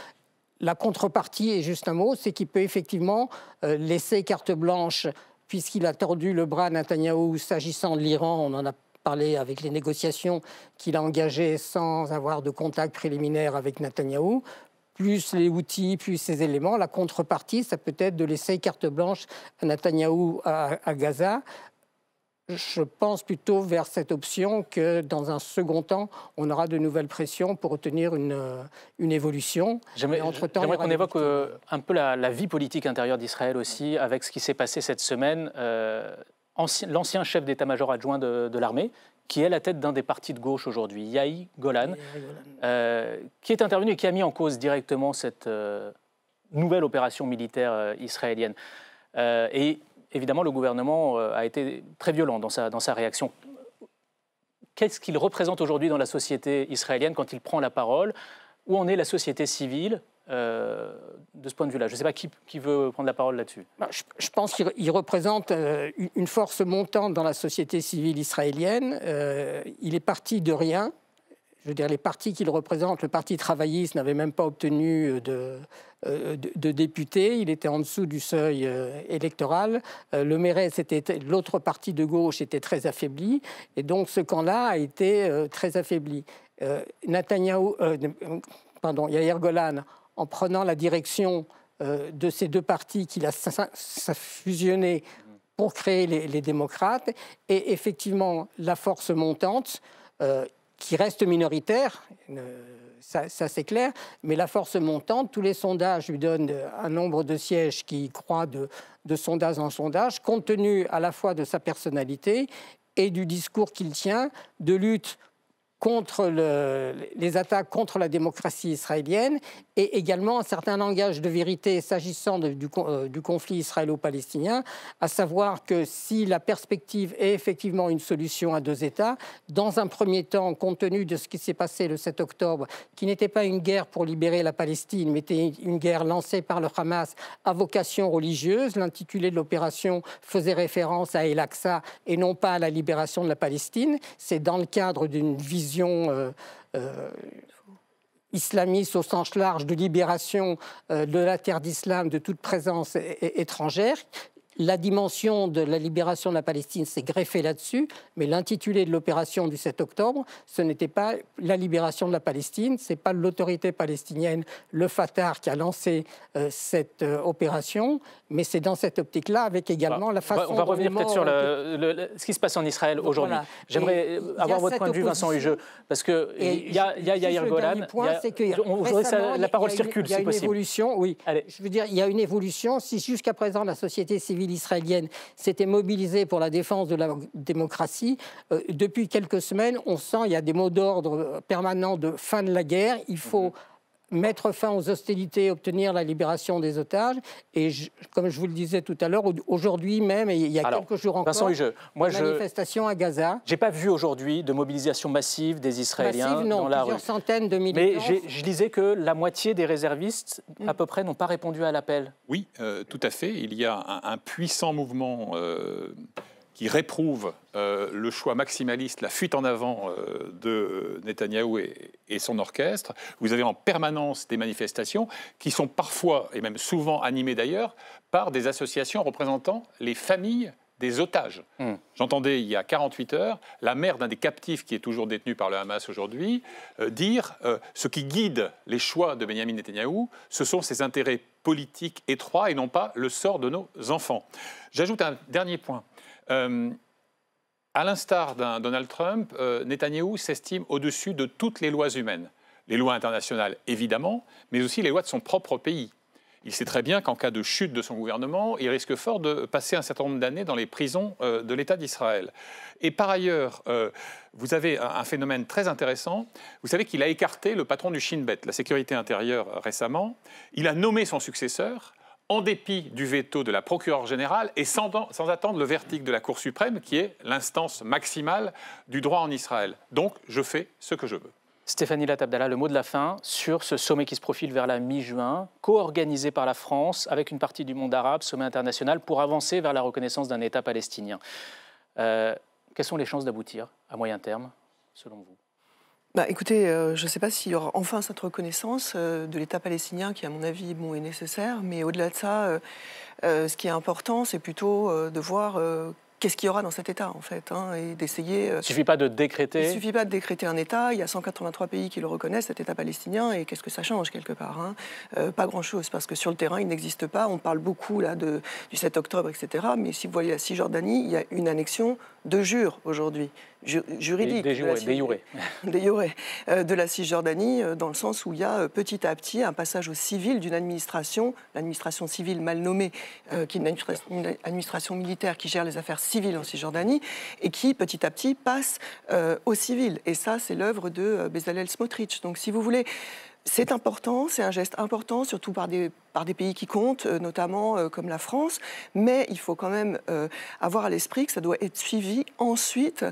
La contrepartie, et juste un mot, c'est qu'il peut effectivement laisser carte blanche, puisqu'il a tordu le bras à Netanyahou s'agissant de l'Iran. On en a parlé avec les négociations qu'il a engagées sans avoir de contact préliminaire avec Netanyahou. Plus les outils, plus ces éléments. La contrepartie, ça peut être de laisser carte blanche à Netanyahou à Gaza. Je pense plutôt vers cette option que, dans un second temps, on aura de nouvelles pressions pour obtenir une évolution. J'aimerais qu'on évoque un peu la vie politique intérieure d'Israël aussi, avec ce qui s'est passé cette semaine. L'ancien chef d'état-major adjoint de l'armée, qui est à la tête d'un des partis de gauche aujourd'hui, Yair Golan, qui est intervenu et qui a mis en cause directement cette nouvelle opération militaire israélienne. Et évidemment, le gouvernement a été très violent dans sa réaction. Qu'est-ce qu'il représente aujourd'hui dans la société israélienne quand il prend la parole? Où en est la société civile de ce point de vue-là? Je ne sais pas qui veut prendre la parole là-dessus. Je pense qu'il représente une force montante dans la société civile israélienne. Il est parti de rien. je veux dire, les partis qu'il représente, le Parti travailliste n'avait même pas obtenu de députés, il était en dessous du seuil électoral. Le MRS, l'autre parti de gauche, était très affaibli, et donc ce camp-là a été très affaibli. Yair Golan, en prenant la direction de ces deux partis qu'il a fusionnés pour créer les démocrates, et effectivement la force montante, qui reste minoritaire, ça c'est clair, mais la force montante, tous les sondages lui donnent un nombre de sièges qui croît de sondage en sondage, compte tenu à la fois de sa personnalité et du discours qu'il tient, de lutte contre les attaques contre la démocratie israélienne, et également un certain langage de vérité s'agissant du conflit israélo-palestinien, à savoir que si la perspective est effectivement une solution à deux États, dans un premier temps, compte tenu de ce qui s'est passé le 7 octobre, qui n'était pas une guerre pour libérer la Palestine, mais était une guerre lancée par le Hamas à vocation religieuse, l'intitulé de l'opération faisait référence à El-Aqsa et non pas à la libération de la Palestine. C'est dans le cadre d'une vision islamiste au sens large de libération de la terre d'islam de toute présence étrangère. La dimension de la libération de la Palestine s'est greffée là-dessus, mais l'intitulé de l'opération du 7 octobre, ce n'était pas la libération de la Palestine, ce n'est pas l'autorité palestinienne, le Fatah, qui a lancé cette opération, mais c'est dans cette optique-là, avec également la façon... On va revenir peut-être sur ce qui se passe en Israël aujourd'hui. Voilà. J'aimerais avoir votre point de vue, Vincent Hugeux, parce qu'il y a Yair Golan. La parole circule, si possible. Évolution, oui. Allez. Je veux dire, il y a une évolution. Si jusqu'à présent, la société civile israélienne s'était mobilisée pour la défense de la démocratie, depuis quelques semaines, on sent qu'il y a des mots d'ordre permanents de fin de la guerre. Il faut mettre fin aux hostilités, obtenir la libération des otages. Et comme je vous le disais tout à l'heure, aujourd'hui même, et il y a quelques jours encore, manifestation à Gaza. Je n'ai pas vu aujourd'hui de mobilisation massive des Israéliens dans la rue. Plusieurs centaines de militants. Mais je disais que la moitié des réservistes, à peu près, n'ont pas répondu à l'appel. Oui, tout à fait. Il y a un puissant mouvement qui réprouve le choix maximaliste, la fuite en avant de Netanyahou et son orchestre. Vous avez en permanence des manifestations qui sont parfois, et même souvent animées d'ailleurs, par des associations représentant les familles des otages. J'entendais il y a 48 heures la mère d'un des captifs qui est toujours détenu par le Hamas aujourd'hui dire ce qui guide les choix de Benyamin Netanyahou, ce sont ses intérêts politiques étroits et non pas le sort de nos enfants. J'ajoute un dernier point. À l'instar d'un Donald Trump, Netanyahou s'estime au-dessus de toutes les lois humaines. Les lois internationales, évidemment, mais aussi les lois de son propre pays. Il sait très bien qu'en cas de chute de son gouvernement, il risque fort de passer un certain nombre d'années dans les prisons de l'État d'Israël. Et par ailleurs, vous avez un phénomène très intéressant. Vous savez qu'il a écarté le patron du Shin Bet, la sécurité intérieure, récemment. Il a nommé son successeur, en dépit du veto de la procureure générale et sans attendre le verdict de la Cour suprême, qui est l'instance maximale du droit en Israël. Donc, je fais ce que je veux. Stéphanie Latte Abdallah, le mot de la fin sur ce sommet qui se profile vers la mi-juin, co-organisé par la France avec une partie du monde arabe, sommet international, pour avancer vers la reconnaissance d'un État palestinien. Quelles sont les chances d'aboutir à moyen terme, selon vous ? Écoutez, je ne sais pas s'il y aura enfin cette reconnaissance de l'État palestinien qui, à mon avis, est nécessaire. Mais au-delà de ça, ce qui est important, c'est plutôt de voir qu'est-ce qu'il y aura dans cet État, en fait, et d'essayer... Il ne suffit pas de décréter... Il ne suffit pas de décréter un État. Il y a 183 pays qui le reconnaissent, cet État palestinien, et qu'est-ce que ça change, quelque part, pas grand-chose, parce que sur le terrain, il n'existe pas. On parle beaucoup, là, du 7 octobre, etc. Mais si vous voyez la Cisjordanie, il y a une annexion de jure, aujourd'hui, juridique. De jure de la Cisjordanie, dans le sens où il y a petit à petit un passage au civil d'une administration, l'administration civile mal nommée, qui est une administration militaire qui gère les affaires civiles en Cisjordanie, et qui petit à petit passe au civil. Et ça, c'est l'œuvre de Bezalel Smotrich. Donc, si vous voulez, c'est important, c'est un geste important, surtout par des pays qui comptent, notamment comme la France, mais il faut quand même avoir à l'esprit que ça doit être suivi ensuite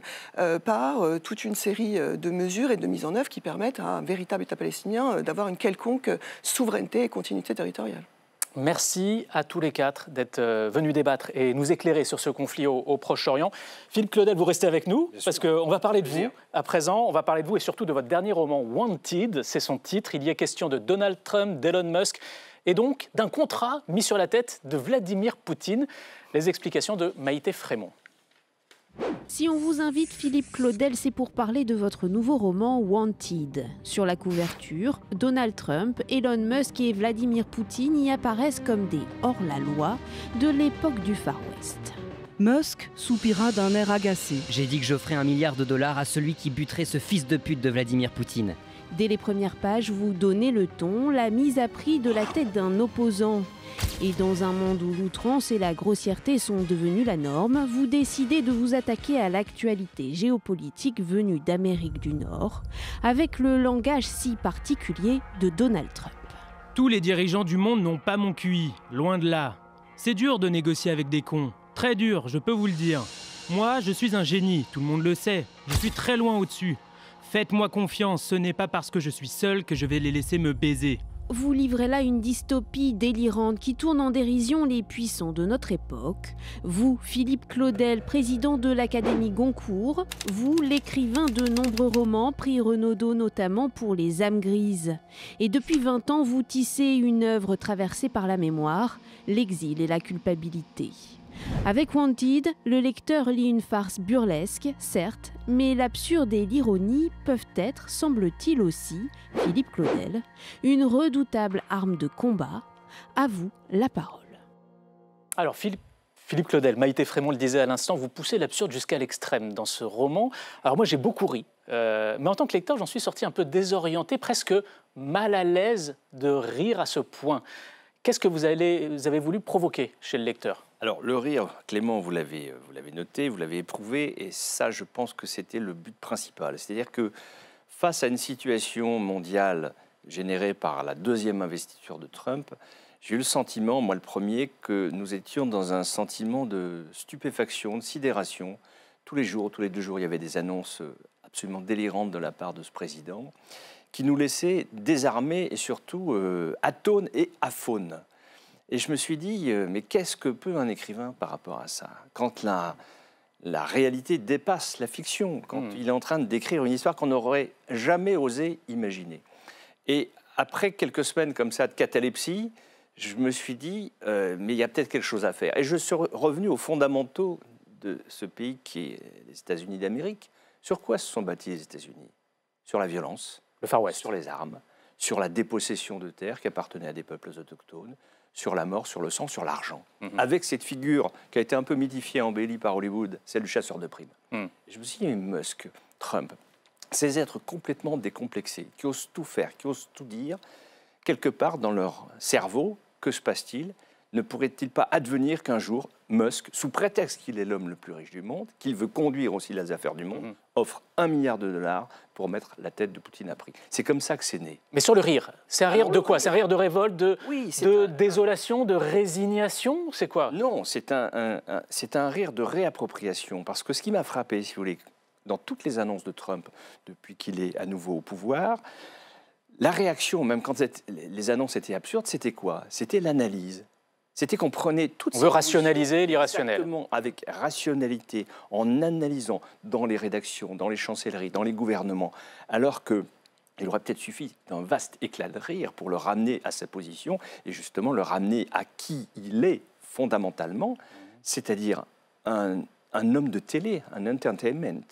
par toute une série de mesures et de mises en œuvre qui permettent à un véritable État palestinien d'avoir une quelconque souveraineté et continuité territoriale. Merci à tous les quatre d'être venus débattre et nous éclairer sur ce conflit au Proche-Orient. Philippe Claudel, vous restez avec nous parce qu'on va parler de vous à présent. On va parler de vous et surtout de votre dernier roman, Wanted. C'est son titre. Il y est question de Donald Trump, d'Elon Musk et donc d'un contrat mis sur la tête de Vladimir Poutine. Les explications de Maïté Frémont. Si on vous invite, Philippe Claudel, c'est pour parler de votre nouveau roman Wanted. Sur la couverture, Donald Trump, Elon Musk et Vladimir Poutine y apparaissent comme des hors-la-loi de l'époque du Far West. Musk soupira d'un air agacé. J'ai dit que j'offrais $1 milliard à celui qui buterait ce fils de pute de Vladimir Poutine. Dès les premières pages, vous donnez le ton, la mise à prix de la tête d'un opposant. Et dans un monde où l'outrance et la grossièreté sont devenues la norme, vous décidez de vous attaquer à l'actualité géopolitique venue d'Amérique du Nord, avec le langage si particulier de Donald Trump. Tous les dirigeants du monde n'ont pas mon QI, loin de là. C'est dur de négocier avec des cons, très dur, je peux vous le dire. Moi, je suis un génie, tout le monde le sait, je suis très loin au-dessus. Faites-moi confiance, ce n'est pas parce que je suis seul que je vais les laisser me baiser. Vous livrez là une dystopie délirante qui tourne en dérision les puissants de notre époque. Vous, Philippe Claudel, président de l'Académie Goncourt. Vous, l'écrivain de nombreux romans, prix Renaudot notamment pour Les âmes grises. Et depuis 20 ans, vous tissez une œuvre traversée par la mémoire, l'exil et la culpabilité. Avec Wanted, le lecteur lit une farce burlesque, certes, mais l'absurde et l'ironie peuvent être, semble-t-il aussi, Philippe Claudel, une redoutable arme de combat. À vous la parole. Alors Philippe Claudel, Maïté Frémont le disait à l'instant, vous poussez l'absurde jusqu'à l'extrême dans ce roman. Alors moi j'ai beaucoup ri, mais en tant que lecteur j'en suis sorti un peu désorienté, presque mal à l'aise de rire à ce point. Qu'est-ce que vous avez voulu provoquer chez le lecteur ? Alors, le rire, Clément, vous l'avez noté, vous l'avez éprouvé, et ça, je pense que c'était le but principal. C'est-à-dire que face à une situation mondiale générée par la deuxième investiture de Trump, j'ai eu le sentiment, moi le premier, que nous étions dans un sentiment de stupéfaction, de sidération. Tous les jours, tous les 2 jours, il y avait des annonces absolument délirantes de la part de ce président, qui nous laissaient désarmés et surtout atones et aphones. Et je me suis dit, mais qu'est-ce que peut un écrivain par rapport à ça ? Quand la réalité dépasse la fiction, quand il est en train de décrire une histoire qu'on n'aurait jamais osé imaginer. Et après quelques semaines comme ça de catalepsie, je me suis dit, mais il y a peut-être quelque chose à faire. Et je suis revenu aux fondamentaux de ce pays qui est les États-Unis d'Amérique. Sur quoi se sont bâtis les États-Unis ? Sur la violence, le Far West, sur les armes, sur la dépossession de terres qui appartenaient à des peuples autochtones, sur la mort, sur le sang, sur l'argent. Avec cette figure qui a été un peu mythifiée, embellie par Hollywood, celle du chasseur de primes. Je me suis dit, Musk, Trump, ces êtres complètement décomplexés, qui osent tout faire, qui osent tout dire, quelque part dans leur cerveau, que se passe-t-il ? Ne pourrait-il pas advenir qu'un jour, Musk, sous prétexte qu'il est l'homme le plus riche du monde, qu'il veut conduire aussi les affaires du monde, offre $1 milliard pour mettre la tête de Poutine à prix. C'est comme ça que c'est né. Mais sur le rire, c'est un rire de quoi ? C'est un rire de révolte, de désolation, de résignation ? C'est quoi ? Non, c'est un rire de réappropriation. Parce que ce qui m'a frappé, si vous voulez, dans toutes les annonces de Trump, depuis qu'il est à nouveau au pouvoir, la réaction, même quand les annonces étaient absurdes, c'était quoi ? C'était l'analyse. C'était qu'on prenait toutes ces... On veut rationaliser l'irrationnel. Exactement, avec rationalité, en analysant dans les rédactions, dans les chancelleries, dans les gouvernements, alors qu'il aurait peut-être suffi d'un vaste éclat de rire pour le ramener à sa position, et justement le ramener à qui il est fondamentalement, c'est-à-dire un homme de télé, un entertainment,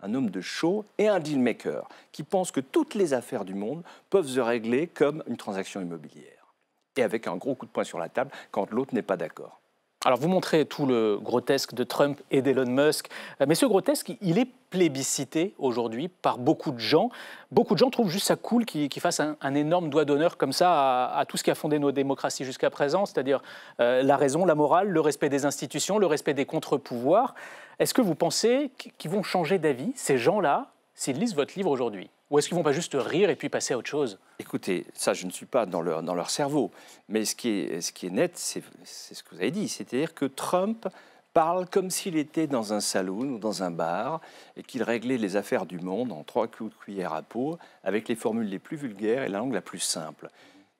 un homme de show et un dealmaker, qui pense que toutes les affaires du monde peuvent se régler comme une transaction immobilière. Et avec un gros coup de poing sur la table quand l'autre n'est pas d'accord. Alors vous montrez tout le grotesque de Trump et d'Elon Musk, mais ce grotesque, il est plébiscité aujourd'hui par beaucoup de gens. Beaucoup de gens trouvent juste ça cool qu'il fasse un énorme doigt d'honneur comme ça à tout ce qui a fondé nos démocraties jusqu'à présent, c'est-à-dire la raison, la morale, le respect des institutions, le respect des contre-pouvoirs. Est-ce que vous pensez qu'ils vont changer d'avis, ces gens-là, s'ils lisent votre livre aujourd'hui ? Ou est-ce qu'ils ne vont pas juste rire et puis passer à autre chose ? Écoutez, ça, je ne suis pas dans leur cerveau. Mais ce qui est net, c'est ce que vous avez dit. C'est-à-dire que Trump parle comme s'il était dans un saloon ou dans un bar et qu'il réglait les affaires du monde en 3 coups de cuillère à peau avec les formules les plus vulgaires et la langue la plus simple.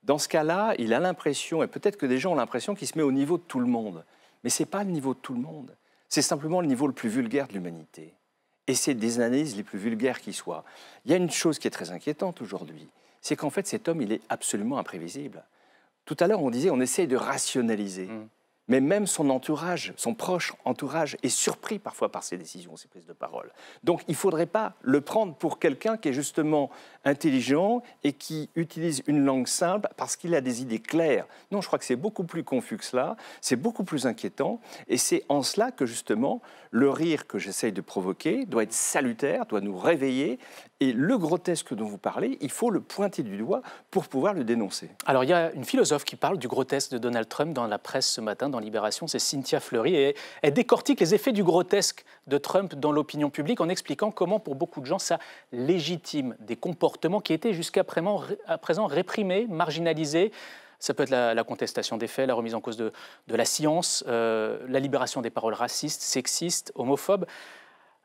Dans ce cas-là, il a l'impression, et peut-être que des gens ont l'impression qu'il se met au niveau de tout le monde. Mais ce n'est pas le niveau de tout le monde. C'est simplement le niveau le plus vulgaire de l'humanité. Et c'est des analyses les plus vulgaires qui soient. Il y a une chose qui est très inquiétante aujourd'hui, c'est qu'en fait, cet homme, il est absolument imprévisible. Tout à l'heure, on disait, on essaye de rationaliser. Mais même son entourage, son proche entourage est surpris parfois par ses décisions, ses prises de parole. Donc il ne faudrait pas le prendre pour quelqu'un qui est justement intelligent et qui utilise une langue simple parce qu'il a des idées claires. Non, je crois que c'est beaucoup plus confus que cela, c'est beaucoup plus inquiétant. Et c'est en cela que justement le rire que j'essaye de provoquer doit être salutaire, doit nous réveiller. Et le grotesque dont vous parlez, il faut le pointer du doigt pour pouvoir le dénoncer. Alors il y a une philosophe qui parle du grotesque de Donald Trump dans la presse ce matin, dans Libération, c'est Cynthia Fleury, et elle décortique les effets du grotesque de Trump dans l'opinion publique en expliquant comment pour beaucoup de gens ça légitime des comportements qui étaient jusqu'à présent réprimés, marginalisés. Ça peut être la contestation des faits, la remise en cause de la science, la libération des paroles racistes, sexistes, homophobes.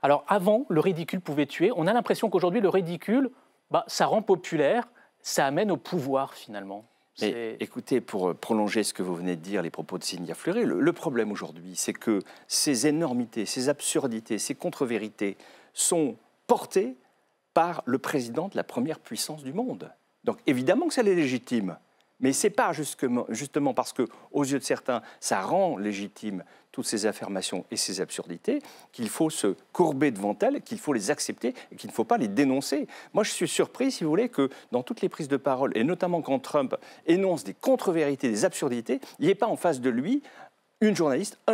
Alors avant, le ridicule pouvait tuer. On a l'impression qu'aujourd'hui, le ridicule, ça rend populaire, ça amène au pouvoir finalement. Mais écoutez, pour prolonger ce que vous venez de dire, les propos de Cynthia Fleury, le problème aujourd'hui, c'est que ces énormités, ces absurdités, ces contre-vérités sont portées par le président de la première puissance du monde. Donc évidemment que ça l'est légitime. Mais ce n'est pas justement parce qu'aux yeux de certains, ça rend légitime toutes ces affirmations et ces absurdités qu'il faut se courber devant elles, qu'il faut les accepter et qu'il ne faut pas les dénoncer. Moi, je suis surpris, si vous voulez, que dans toutes les prises de parole, et notamment quand Trump énonce des contre-vérités, des absurdités, il n'y ait pas en face de lui un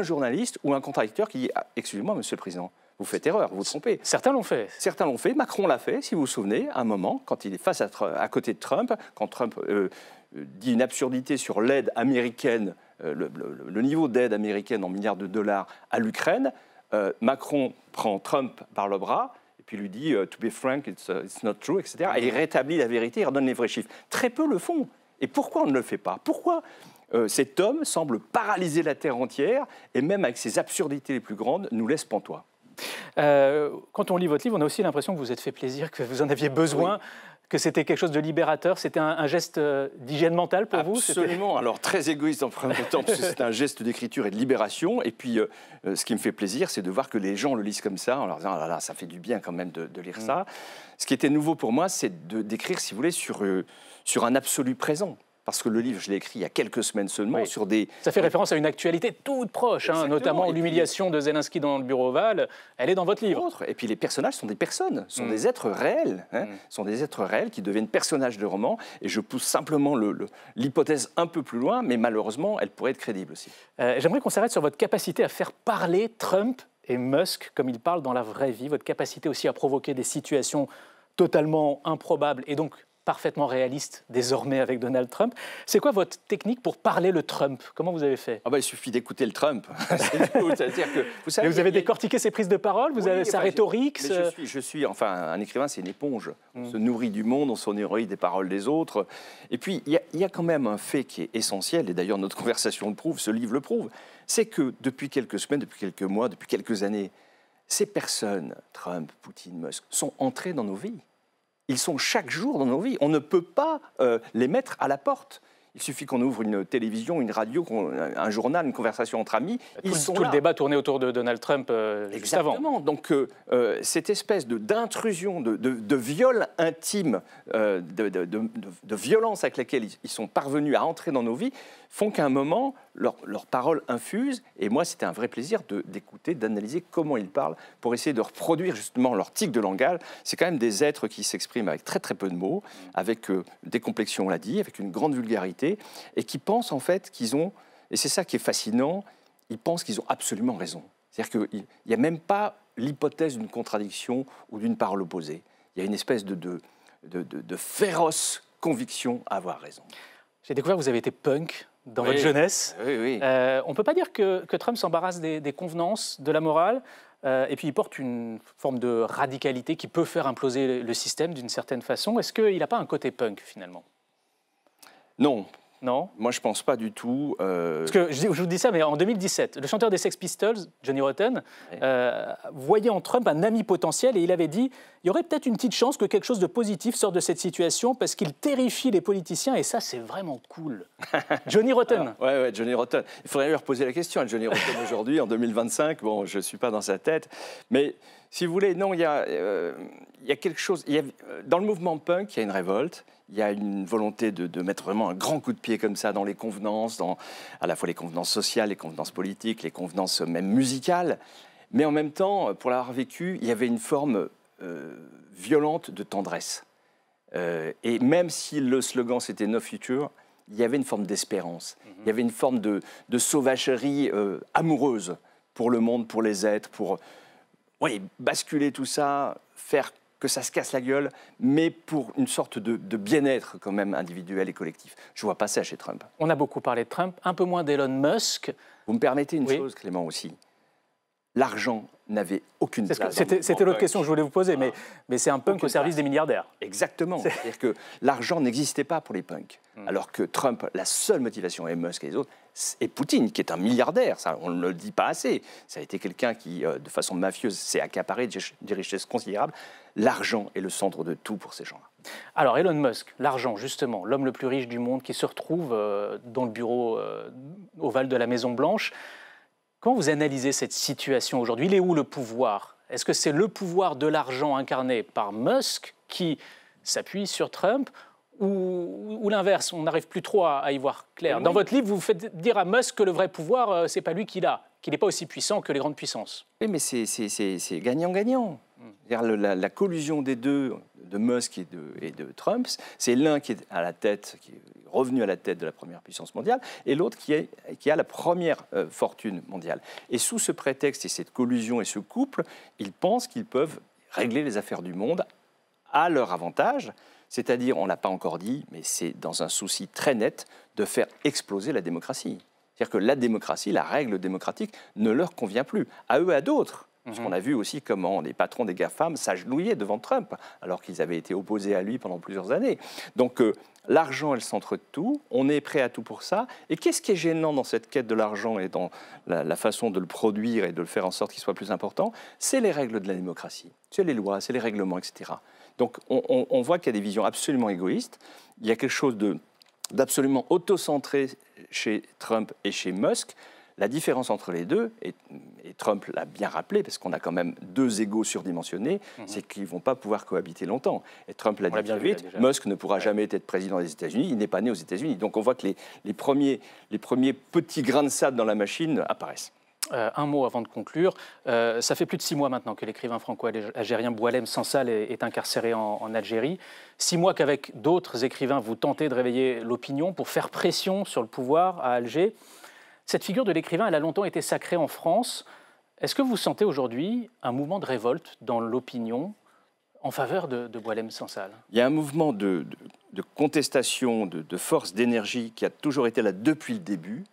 journaliste ou un contradicteur qui dit « Excusez-moi, Monsieur le Président, vous faites erreur, vous vous trompez. » Certains l'ont fait. Certains l'ont fait. Macron l'a fait, si vous vous souvenez, à un moment, quand il est face à côté de Trump, quand Trump dit une absurdité sur l'aide américaine, le niveau d'aide américaine en milliards de dollars à l'Ukraine, Macron prend Trump par le bras et puis lui dit « To be frank, it's not true », etc. Et il rétablit la vérité, il redonne les vrais chiffres. Très peu le font. Et pourquoi on ne le fait pas? Pourquoi cet homme semble paralyser la terre entière et même avec ses absurdités les plus grandes, nous laisse pantois? Quand on lit votre livre, on a aussi l'impression que vous êtes fait plaisir, que vous en aviez besoin, oui, que c'était quelque chose de libérateur. C'était un geste d'hygiène mentale pour vous? Absolument. Alors très égoïste en premier temps, parce que c'est un geste d'écriture et de libération. Et puis, ce qui me fait plaisir, c'est de voir que les gens le lisent comme ça, en leur disant « Ah là là, ça fait du bien quand même de lire ça ». Ce qui était nouveau pour moi, c'est d'écrire, si vous voulez, sur un absolu présent. Parce que le livre, je l'ai écrit il y a quelques semaines seulement, sur des... Ça fait référence à une actualité toute proche, notamment l'humiliation de Zelensky dans le bureau ovale. Elle est dans votre livre. Et puis les personnages sont des personnes, sont des êtres réels. Sont des êtres réels qui deviennent personnages de roman. Et je pousse simplement l'hypothèse un peu plus loin, mais malheureusement, elle pourrait être crédible aussi. J'aimerais qu'on s'arrête sur votre capacité à faire parler Trump et Musk comme ils parlent dans la vraie vie. Votre capacité aussi à provoquer des situations totalement improbables et donc parfaitement réaliste désormais avec Donald Trump. C'est quoi votre technique pour parler le Trump? Comment vous avez fait? Il suffit d'écouter le Trump. C'est-à-dire que, vous savez, vous avez décortiqué ses prises de parole, sa rhétorique. Je suis, un écrivain, c'est une éponge. On se nourrit du monde, on se nourrit des paroles des autres. Et puis, il y a quand même un fait qui est essentiel, et d'ailleurs notre conversation le prouve, ce livre le prouve, c'est que depuis quelques semaines, depuis quelques mois, depuis quelques années, ces personnes, Trump, Poutine, Musk, sont entrées dans nos vies. Ils sont chaque jour dans nos vies. On ne peut pas les mettre à la porte. Il suffit qu'on ouvre une télévision, une radio, un journal, une conversation entre amis. Tout le débat tournait autour de Donald Trump juste avant. Exactement. Donc cette espèce d'intrusion, de viol intime, de violence avec laquelle ils sont parvenus à entrer dans nos vies, font qu'à un moment, leurs paroles infusent. Et moi, c'était un vrai plaisir d'écouter, d'analyser comment ils parlent pour essayer de reproduire justement leur tic de langage. C'est quand même des êtres qui s'expriment avec très très peu de mots, avec des complexions, on l'a dit, avec une grande vulgarité, et qui pensent en fait qu'ils ont, et c'est ça qui est fascinant, ils pensent qu'ils ont absolument raison. C'est-à-dire qu'il n'y a même pas l'hypothèse d'une contradiction ou d'une parole opposée. Il y a une espèce de féroce conviction à avoir raison. J'ai découvert que vous avez été punk dans votre jeunesse. Oui. On ne peut pas dire que Trump s'embarrasse des convenances, de la morale, et puis il porte une forme de radicalité qui peut faire imploser le système d'une certaine façon. Est-ce qu'il n'a pas un côté punk, finalement? Non, Non. Moi, je ne pense pas du tout. Parce que je vous dis ça, mais en 2017, le chanteur des Sex Pistols, Johnny Rotten, voyait en Trump un ami potentiel et il avait dit il y aurait peut-être une petite chance que quelque chose de positif sorte de cette situation parce qu'il terrifie les politiciens et ça, c'est vraiment cool. Johnny Rotten. Oui, Johnny Rotten. Il faudrait lui reposer la question à Johnny Rotten aujourd'hui, en 2025. Bon, je ne suis pas dans sa tête. Mais si vous voulez, non, il y a quelque chose. Dans le mouvement punk, il y a une révolte. Il y a une volonté de mettre vraiment un grand coup de pied comme ça dans les convenances, à la fois les convenances sociales, les convenances politiques, les convenances même musicales. Mais en même temps, pour l'avoir vécu, il y avait une forme violente de tendresse. Et même si le slogan c'était No Future, il y avait une forme d'espérance. Il y avait une forme de sauvagerie amoureuse pour le monde, pour les êtres, pour basculer tout ça, faire que ça se casse la gueule, mais pour une sorte de bien-être quand même individuel et collectif. Je ne vois pas ça chez Trump. On a beaucoup parlé de Trump, un peu moins d'Elon Musk. Vous me permettez une chose, Clément, aussi. L'argent n'avait aucune place. C'était l'autre question que je voulais vous poser, mais c'est un punk au service des milliardaires. Exactement. C'est-à-dire que l'argent n'existait pas pour les punks. Alors que Trump, la seule motivation, et Musk et les autres, et Poutine, qui est un milliardaire, ça, on ne le dit pas assez. Ça a été quelqu'un qui, de façon mafieuse, s'est accaparé des richesses considérables. L'argent est le centre de tout pour ces gens-là. Alors Elon Musk, l'argent, justement, l'homme le plus riche du monde qui se retrouve dans le bureau ovale de la Maison-Blanche. Comment vous analysez cette situation aujourd'hui? Il est où le pouvoir? Est-ce que c'est le pouvoir de l'argent incarné par Musk qui s'appuie sur Trump ou l'inverse? On n'arrive plus trop à y voir clair. Dans votre livre, vous faites dire à Musk que le vrai pouvoir, ce n'est pas lui qui l'a, qu'il n'est pas aussi puissant que les grandes puissances. Oui, mais c'est gagnant-gagnant. La collusion des deux, de Musk et de Trump, c'est l'un qui est à la tête, qui est revenu à la tête de la première puissance mondiale, et l'autre qui a la première fortune mondiale. Et sous ce prétexte et cette collusion et ce couple, ils pensent qu'ils peuvent régler les affaires du monde à leur avantage, c'est-à-dire, on ne l'a pas encore dit, mais c'est dans un souci très net de faire exploser la démocratie. C'est-à-dire que la démocratie, la règle démocratique ne leur convient plus, à eux et à d'autres. Parce qu'on a vu aussi comment les patrons des GAFAM s'agenouillaient devant Trump, alors qu'ils avaient été opposés à lui pendant plusieurs années. Donc l'argent est le centre de tout, on est prêt à tout pour ça. Et qu'est-ce qui est gênant dans cette quête de l'argent et dans la façon de le produire et de le faire en sorte qu'il soit plus important? C'est les règles de la démocratie, c'est les lois, c'est les règlements, etc. Donc on voit qu'il y a des visions absolument égoïstes. Il y a quelque chose d'absolument autocentré chez Trump et chez Musk. La différence entre les deux, et Trump l'a bien rappelé, parce qu'on a quand même deux égos surdimensionnés, c'est qu'ils ne vont pas pouvoir cohabiter longtemps. Et Trump l'a dit bien vite, Musk ne pourra jamais être président des États-Unis, il n'est pas né aux États-Unis. Donc on voit que les premiers petits grains de sable dans la machine apparaissent. Un mot avant de conclure. Ça fait plus de 6 mois maintenant que l'écrivain franco-algérien Boualem Sansal est incarcéré en Algérie. 6 mois qu'avec d'autres écrivains, vous tentez de réveiller l'opinion pour faire pression sur le pouvoir à Alger. Cette figure de l'écrivain, elle a longtemps été sacrée en France. Est-ce que vous sentez aujourd'hui un mouvement de révolte dans l'opinion en faveur de Boualem Sansal? Il y a un mouvement de contestation, de force, d'énergie qui a toujours été là depuis le début.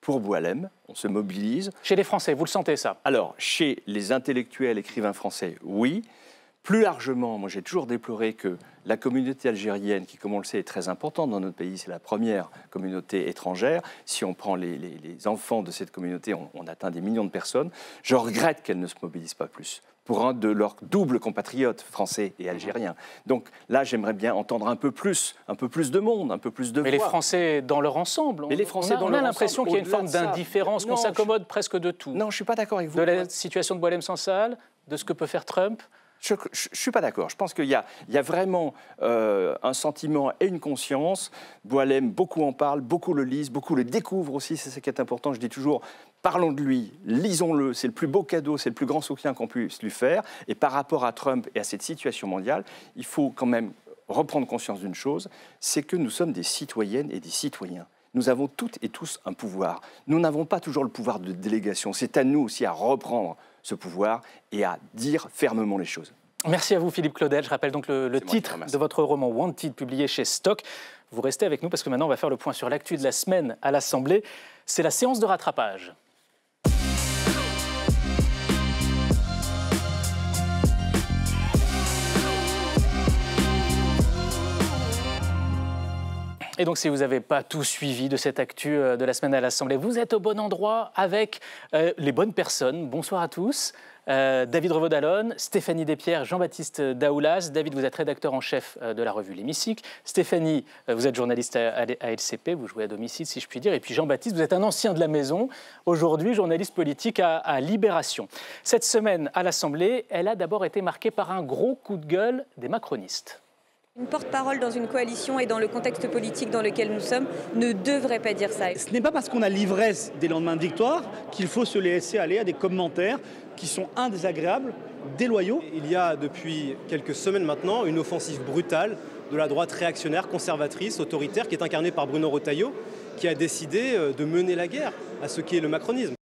Pour Boualem, on se mobilise. Chez les Français, vous le sentez ça? Alors, chez les intellectuels, écrivains français, oui. Plus largement, moi j'ai toujours déploré que la communauté algérienne, qui comme on le sait est très importante dans notre pays, c'est la première communauté étrangère, si on prend les enfants de cette communauté, on atteint des millions de personnes, je regrette qu'elle ne se mobilise pas plus pour un de leurs doubles compatriotes français et algériens. Donc là, j'aimerais bien entendre un peu plus de monde, un peu plus de voix. Mais les Français dans leur ensemble, on a l'impression qu'il y a une forme d'indifférence, qu'on s'accommode presque de tout. Non, je ne suis pas d'accord avec vous. De la situation de Boualem Sansal, de ce que peut faire Trump. Je ne suis pas d'accord. Je pense qu'il y a vraiment un sentiment et une conscience. Boualem, beaucoup en parle, beaucoup le lisent, beaucoup le découvrent aussi. C'est ce qui est important. Je dis toujours, parlons de lui, lisons-le. C'est le plus beau cadeau, c'est le plus grand soutien qu'on puisse lui faire. Et par rapport à Trump et à cette situation mondiale, il faut quand même reprendre conscience d'une chose, c'est que nous sommes des citoyennes et des citoyens. Nous avons toutes et tous un pouvoir. Nous n'avons pas toujours le pouvoir de délégation. C'est à nous aussi à reprendre ce pouvoir et à dire fermement les choses. Merci à vous Philippe Claudel. Je rappelle donc le titre de votre roman Wanted, publié chez Stock. Vous restez avec nous parce que maintenant on va faire le point sur l'actu de la semaine à l'Assemblée. C'est la séance de rattrapage. Et donc, si vous n'avez pas tout suivi de cette actu de la semaine à l'Assemblée, vous êtes au bon endroit avec les bonnes personnes. Bonsoir à tous. David Revaud-Dallon, Stéphanie Despierres, Jean-Baptiste Daoulas. David, vous êtes rédacteur en chef de la revue L'Hémicycle. Stéphanie, vous êtes journaliste à LCP, vous jouez à domicile si je puis dire. Et puis Jean-Baptiste, vous êtes un ancien de la maison, aujourd'hui journaliste politique à Libération. Cette semaine à l'Assemblée, elle a d'abord été marquée par un gros coup de gueule des macronistes. Une porte-parole dans une coalition et dans le contexte politique dans lequel nous sommes ne devrait pas dire ça. Ce n'est pas parce qu'on a l'ivresse des lendemains de victoire qu'il faut se laisser aller à des commentaires qui sont indésagréables, déloyaux. Il y a depuis quelques semaines maintenant une offensive brutale de la droite réactionnaire, conservatrice, autoritaire, qui est incarnée par Bruno Retailleau, qui a décidé de mener la guerre à ce qu'est le macronisme.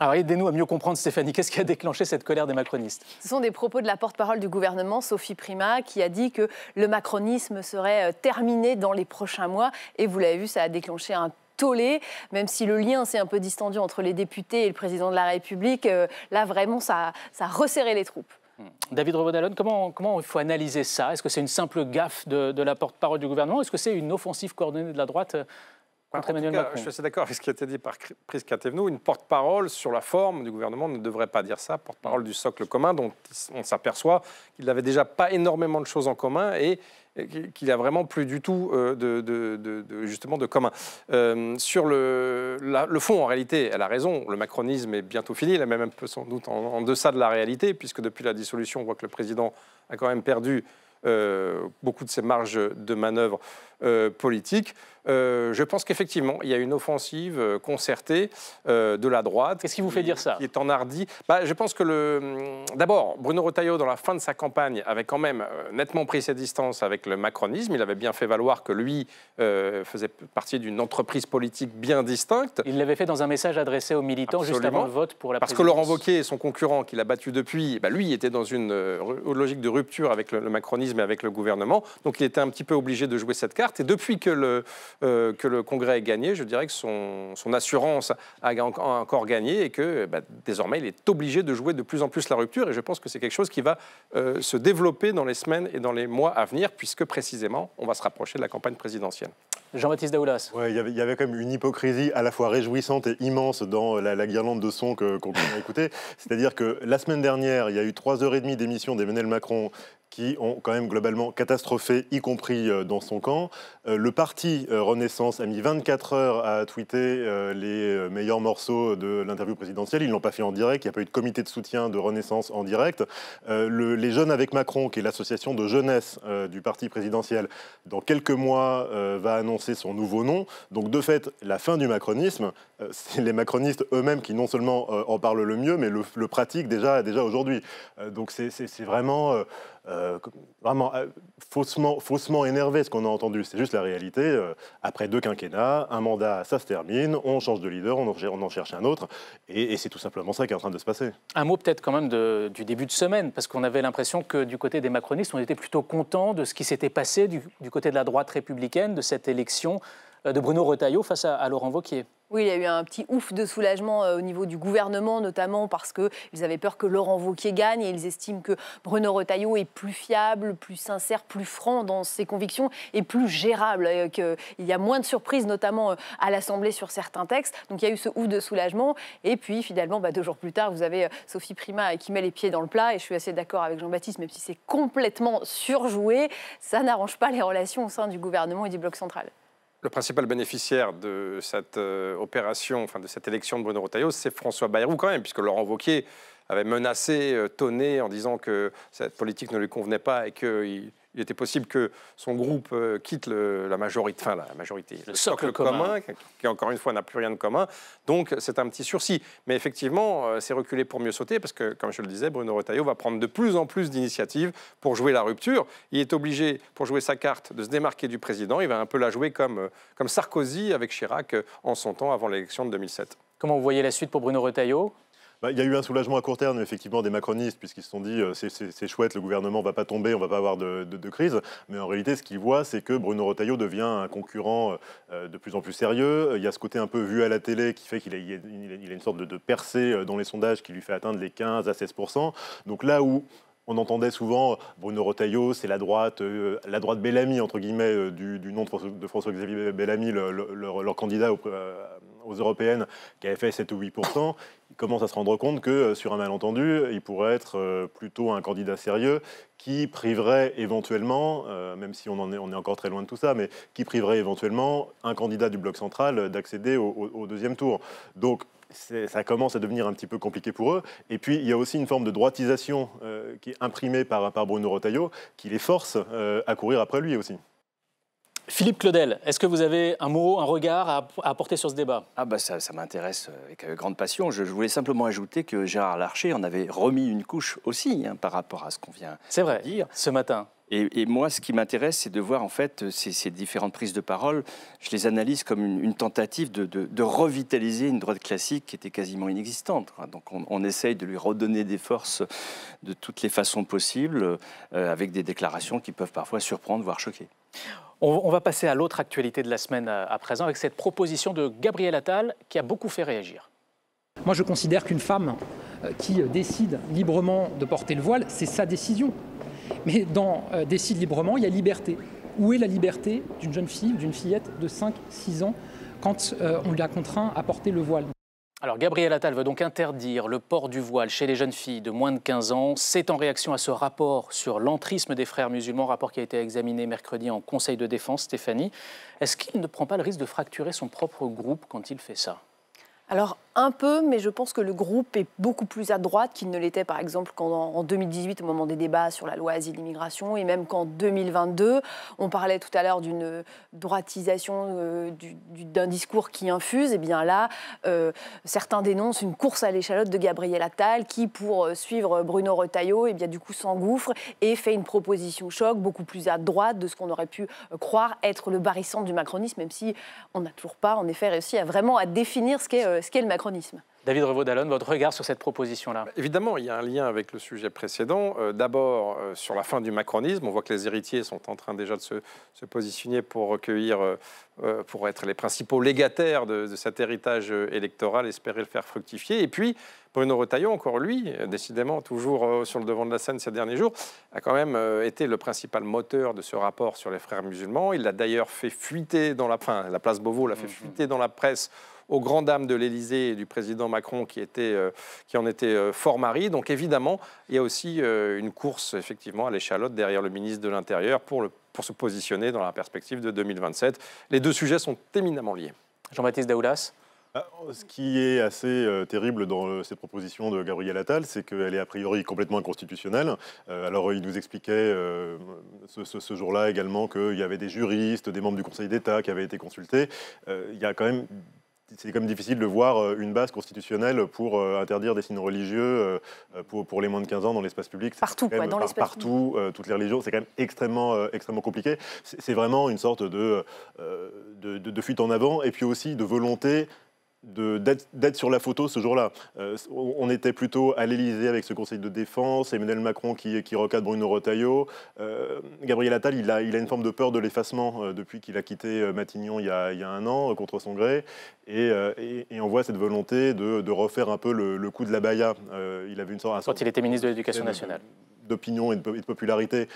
Alors aidez-nous à mieux comprendre, Stéphanie, qu'est-ce qui a déclenché cette colère des macronistes? Ce sont des propos de la porte-parole du gouvernement, Sophie Primas, qui a dit que le macronisme serait terminé dans les prochains mois. Et vous l'avez vu, ça a déclenché un tollé, même si le lien s'est un peu distendu entre les députés et le président de la République. Là, vraiment, ça a resserré les troupes. David Revaud-Dallon, comment il faut analyser ça? Est-ce que c'est une simple gaffe de la porte-parole du gouvernement? Est-ce que c'est une offensive coordonnée de la droite contre Emmanuel Macron? Je suis assez d'accord avec ce qui a été dit par Prisca Thévenot. Une porte-parole sur la forme du gouvernement ne devrait pas dire ça. Porte-parole du socle commun, dont on s'aperçoit qu'il n'avait déjà pas énormément de choses en commun et qu'il n'y a vraiment plus du tout justement de commun. Sur le fond, en réalité, elle a raison. Le macronisme est bientôt fini. Il est même un peu sans doute en deçà de la réalité, puisque depuis la dissolution, on voit que le président a quand même perdu beaucoup de ses marges de manœuvre politiques. Je pense qu'effectivement, il y a une offensive concertée de la droite. Qu'est-ce qui vous fait dire ça? Qui est enhardie. Je pense que d'abord, Bruno Retailleau, dans la fin de sa campagne, avait quand même nettement pris ses distances avec le macronisme. Il avait bien fait valoir que lui faisait partie d'une entreprise politique bien distincte. Il l'avait fait dans un message adressé aux militants juste avant le vote pour la présidence. Parce que Laurent Wauquiez, son concurrent qu'il a battu depuis, lui était dans une logique de rupture avec le macronisme et avec le gouvernement. Donc il était un petit peu obligé de jouer cette carte. Et depuis que le Congrès ait gagné, je dirais que son assurance a encore gagné et que désormais il est obligé de jouer de plus en plus la rupture. Et je pense que c'est quelque chose qui va se développer dans les semaines et dans les mois à venir, puisque précisément on va se rapprocher de la campagne présidentielle. Jean-Baptiste Daoulas. Ouais, il y avait quand même une hypocrisie à la fois réjouissante et immense dans la guirlande de sons qu'on a écouté. C'est-à-dire que la semaine dernière, il y a eu 3h30 d'émission d'Emmanuel Macron qui ont quand même globalement catastrophé, y compris dans son camp. Le parti Renaissance a mis 24 heures à tweeter les meilleurs morceaux de l'interview présidentielle. Ils ne l'ont pas fait en direct, il n'y a pas eu de comité de soutien de Renaissance en direct. Les Jeunes avec Macron, qui est l'association de jeunesse du parti présidentiel, dans quelques mois va annoncer son nouveau nom. Donc de fait, la fin du macronisme, c'est les macronistes eux-mêmes qui non seulement en parlent le mieux, mais le pratiquent déjà aujourd'hui. Donc c'est vraiment... faussement énervé ce qu'on a entendu. C'est juste la réalité. Après 2 quinquennats, un mandat, ça se termine, on change de leader, on en cherche un autre, et c'est tout simplement ça qui est en train de se passer. Un mot peut-être quand même du début de semaine, parce qu'on avait l'impression que du côté des macronistes, on était plutôt content de ce qui s'était passé du côté de la droite républicaine, de cette élection de Bruno Retailleau face à Laurent Wauquiez. Oui, il y a eu un petit ouf de soulagement au niveau du gouvernement, notamment parce qu'ils avaient peur que Laurent Wauquiez gagne et ils estiment que Bruno Retailleau est plus fiable, plus sincère, plus franc dans ses convictions et plus gérable, qu'il y a moins de surprises, notamment à l'Assemblée sur certains textes. Donc il y a eu ce ouf de soulagement. Et puis finalement, 2 jours plus tard, vous avez Sophie Primas qui met les pieds dans le plat. Et je suis assez d'accord avec Jean-Baptiste, même si c'est complètement surjoué, ça n'arrange pas les relations au sein du gouvernement et du bloc central. Le principal bénéficiaire de cette opération, de cette élection de Bruno Retailleau, c'est François Bayrou quand même, puisque Laurent Wauquiez avait menacé, tonné en disant que cette politique ne lui convenait pas et qu'il était possible que son groupe quitte la majorité, le socle commun, qui encore une fois n'a plus rien de commun. Donc c'est un petit sursis. Mais effectivement, c'est reculer pour mieux sauter, parce que, comme je le disais, Bruno Retailleau va prendre de plus en plus d'initiatives pour jouer la rupture. Il est obligé, pour jouer sa carte, de se démarquer du président. Il va un peu la jouer comme Sarkozy avec Chirac en son temps avant l'élection de 2007. Comment vous voyez la suite pour Bruno Retailleau ? Il y a eu un soulagement à court terme, effectivement, des macronistes, puisqu'ils se sont dit c'est chouette, le gouvernement ne va pas tomber, on ne va pas avoir de crise. Mais en réalité, ce qu'ils voient, c'est que Bruno Retailleau devient un concurrent de plus en plus sérieux. Il y a ce côté un peu vu à la télé qui fait qu'il a une sorte de percée dans les sondages qui lui fait atteindre les 15 à 16%. Donc là où on entendait souvent Bruno Retailleau, c'est la droite Bellamy, entre guillemets, du nom de François-Xavier Bellamy, leur candidat aux européennes, qui avait fait 7 ou 8%. Il commence à se rendre compte que sur un malentendu, il pourrait être plutôt un candidat sérieux qui priverait éventuellement, même si on est encore très loin de tout ça, mais qui priverait éventuellement un candidat du bloc central d'accéder au deuxième tour. Donc, ça commence à devenir un petit peu compliqué pour eux. Et puis, il y a aussi une forme de droitisation qui est imprimée par Bruno Retailleau, qui les force à courir après lui aussi. Philippe Claudel, est-ce que vous avez un mot, un regard à apporter sur ce débat? Ça m'intéresse avec grande passion. Je voulais simplement ajouter que Gérard Larcher en avait remis une couche aussi par rapport à ce qu'on vient de dire. C'est vrai, ce matin. Et moi, ce qui m'intéresse, c'est de voir en fait ces différentes prises de parole. Je les analyse comme une tentative de revitaliser une droite classique qui était quasiment inexistante. Donc on essaye de lui redonner des forces de toutes les façons possibles, avec des déclarations qui peuvent parfois surprendre, voire choquer. On va passer à l'autre actualité de la semaine à présent, avec cette proposition de Gabriel Attal qui a beaucoup fait réagir. Moi, je considère qu'une femme qui décide librement de porter le voile, c'est sa décision. Mais dans décide librement, il y a liberté. Où est la liberté d'une jeune fille, d'une fillette de 5-6 ans quand on l'a contraint à porter le voile? Alors Gabriel Attal veut donc interdire le port du voile chez les jeunes filles de moins de 15 ans. C'est en réaction à ce rapport sur l'entrisme des frères musulmans, rapport qui a été examiné mercredi en Conseil de défense. Stéphanie, est-ce qu'il ne prend pas le risque de fracturer son propre groupe quand il fait ça? Alors, un peu, mais je pense que le groupe est beaucoup plus à droite qu'il ne l'était, par exemple, en 2018, au moment des débats sur la loi asile-immigration, et même qu'en 2022. On parlait tout à l'heure d'une droitisation d'un discours qui infuse. Et bien là, certains dénoncent une course à l'échalote de Gabriel Attal qui, pour suivre Bruno Retailleau, et bien, du coup, s'engouffre et fait une proposition choc beaucoup plus à droite de ce qu'on aurait pu croire être le barycentre du macronisme, même si on n'a toujours pas, en effet, réussi vraiment à définir ce qu'est le macronisme. David Revaud-Dallon, votre regard sur cette proposition-là? Évidemment, il y a un lien avec le sujet précédent. D'abord, sur la fin du macronisme, on voit que les héritiers sont en train déjà de se positionner pour recueillir, pour être les principaux légataires de cet héritage électoral, espérer le faire fructifier. Et puis, Bruno Retailleau, encore lui, décidément toujours sur le devant de la scène ces derniers jours, a quand même été le principal moteur de ce rapport sur les frères musulmans. Il l'a d'ailleurs fait fuiter dans la place Beauvau l'a fait fuiter dans la presse aux grandes dames de l'Élysée et du président Macron qui en étaient fort maris. Donc évidemment, il y a aussi une course effectivement à l'échalote derrière le ministre de l'Intérieur pour se positionner dans la perspective de 2027. Les deux sujets sont éminemment liés. Jean-Baptiste Daoulas. Ce qui est assez terrible dans cette proposition de Gabriel Attal, c'est qu'elle est a priori complètement inconstitutionnelle. Alors il nous expliquait ce jour-là également qu'il y avait des juristes, des membres du Conseil d'État qui avaient été consultés. Il y a quand même... C'est quand même difficile de voir une base constitutionnelle pour interdire des signes religieux pour les moins de 15 ans dans l'espace public. Partout, dans l'espace public. Toutes les religions, c'est quand même extrêmement compliqué. C'est vraiment une sorte de fuite en avant et puis aussi de volonté d'être sur la photo ce jour-là. On était plutôt à l'Élysée avec ce Conseil de défense, Emmanuel Macron qui recadre Bruno Retailleau. Gabriel Attal, il a une forme de peur de l'effacement depuis qu'il a quitté Matignon il y a un an, contre son gré. Et on voit cette volonté de refaire un peu le coup de la baya. Il avait une sorte... Quand il était ministre de l'Éducation nationale. D'opinion et de popularité,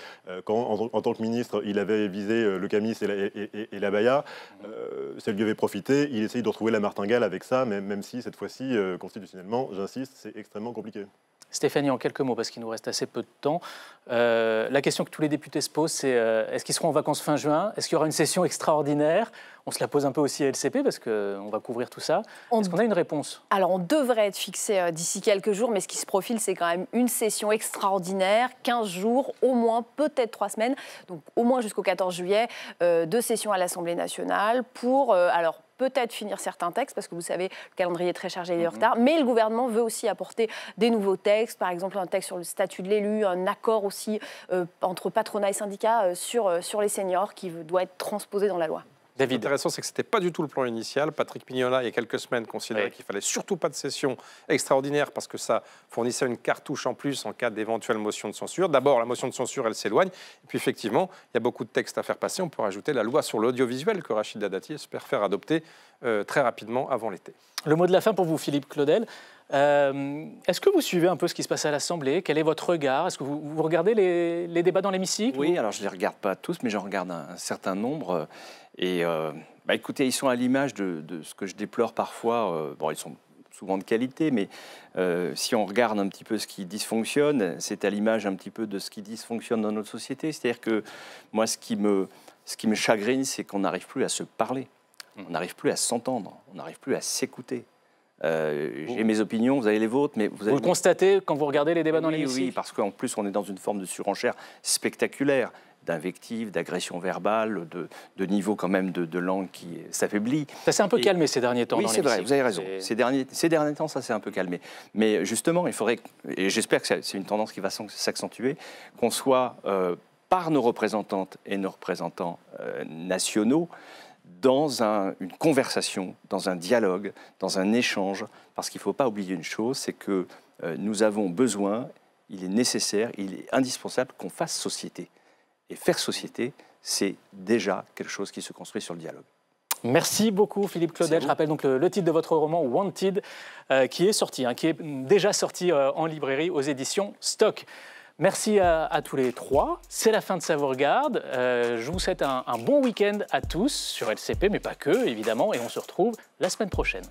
quand en tant que ministre, il avait visé le camis et la baya, ça lui avait profité, il essaye de retrouver la martingale avec ça, même si cette fois-ci, constitutionnellement, j'insiste, c'est extrêmement compliqué. Stéphanie, en quelques mots, parce qu'il nous reste assez peu de temps. La question que tous les députés se posent, c'est est-ce qu'ils seront en vacances fin juin? Est-ce qu'il y aura une session extraordinaire? On se la pose un peu aussi à LCP, parce qu'on va couvrir tout ça. Est-ce qu'on a une réponse? Alors, on devrait être fixé d'ici quelques jours, mais ce qui se profile, c'est quand même une session extraordinaire, 15 jours, au moins, peut-être 3 semaines, donc au moins jusqu'au 14 juillet, 2 sessions à l'Assemblée nationale pour... peut-être finir certains textes, parce que vous savez, le calendrier est très chargé, il est en retard, mais le gouvernement veut aussi apporter des nouveaux textes, par exemple un texte sur le statut de l'élu, un accord aussi entre patronat et syndicats sur les seniors qui doit être transposé dans la loi. David. L'intéressant, c'est que ce n'était pas du tout le plan initial. Patrick Mignola, il y a quelques semaines, considérait qu'il ne fallait surtout pas de session extraordinaire parce que ça fournissait une cartouche en plus en cas d'éventuelle motion de censure. D'abord, la motion de censure, elle s'éloigne. Et puis, effectivement, il y a beaucoup de textes à faire passer. On peut rajouter la loi sur l'audiovisuel que Rachida Dati espère faire adopter très rapidement avant l'été. Le mot de la fin pour vous, Philippe Claudel. Est-ce que vous suivez un peu ce qui se passe à l'Assemblée? Quel est votre regard? Est-ce que vous regardez les débats dans l'hémicycle? Oui, alors je ne les regarde pas tous, mais j'en regarde un certain nombre. Et écoutez, ils sont à l'image de ce que je déplore parfois. Bon, ils sont souvent de qualité, mais si on regarde un petit peu ce qui dysfonctionne, c'est à l'image un petit peu de ce qui dysfonctionne dans notre société. C'est-à-dire que moi, ce qui me chagrine, c'est qu'on n'arrive plus à se parler, on n'arrive plus à s'entendre, on n'arrive plus à s'écouter. J'ai mes opinions, vous avez les vôtres, mais vous le constatez quand vous regardez les débats dans l'hémicycle? Oui, parce qu'en plus, on est dans une forme de surenchère spectaculaire, d'invectives, d'agressions verbales, de niveau quand même de langue qui s'affaiblit. Ça s'est un peu calmé ces derniers temps. Oui, c'est vrai, vous avez raison. Ces derniers temps, ça s'est un peu calmé. Mais justement, il faudrait, et j'espère que c'est une tendance qui va s'accentuer, qu'on soit, par nos représentantes et nos représentants nationaux, dans une conversation, dans un dialogue, dans un échange, parce qu'il ne faut pas oublier une chose, c'est que nous avons besoin, il est nécessaire, il est indispensable qu'on fasse société. Et faire société, c'est déjà quelque chose qui se construit sur le dialogue. Merci beaucoup Philippe Claudel. Je rappelle donc le titre de votre roman Wanted, qui est sorti, qui est déjà sorti en librairie aux éditions Stock. Merci à tous les trois. C'est la fin de Ça vous regarde. Je vous souhaite un bon week-end à tous sur LCP, mais pas que, évidemment. Et on se retrouve la semaine prochaine.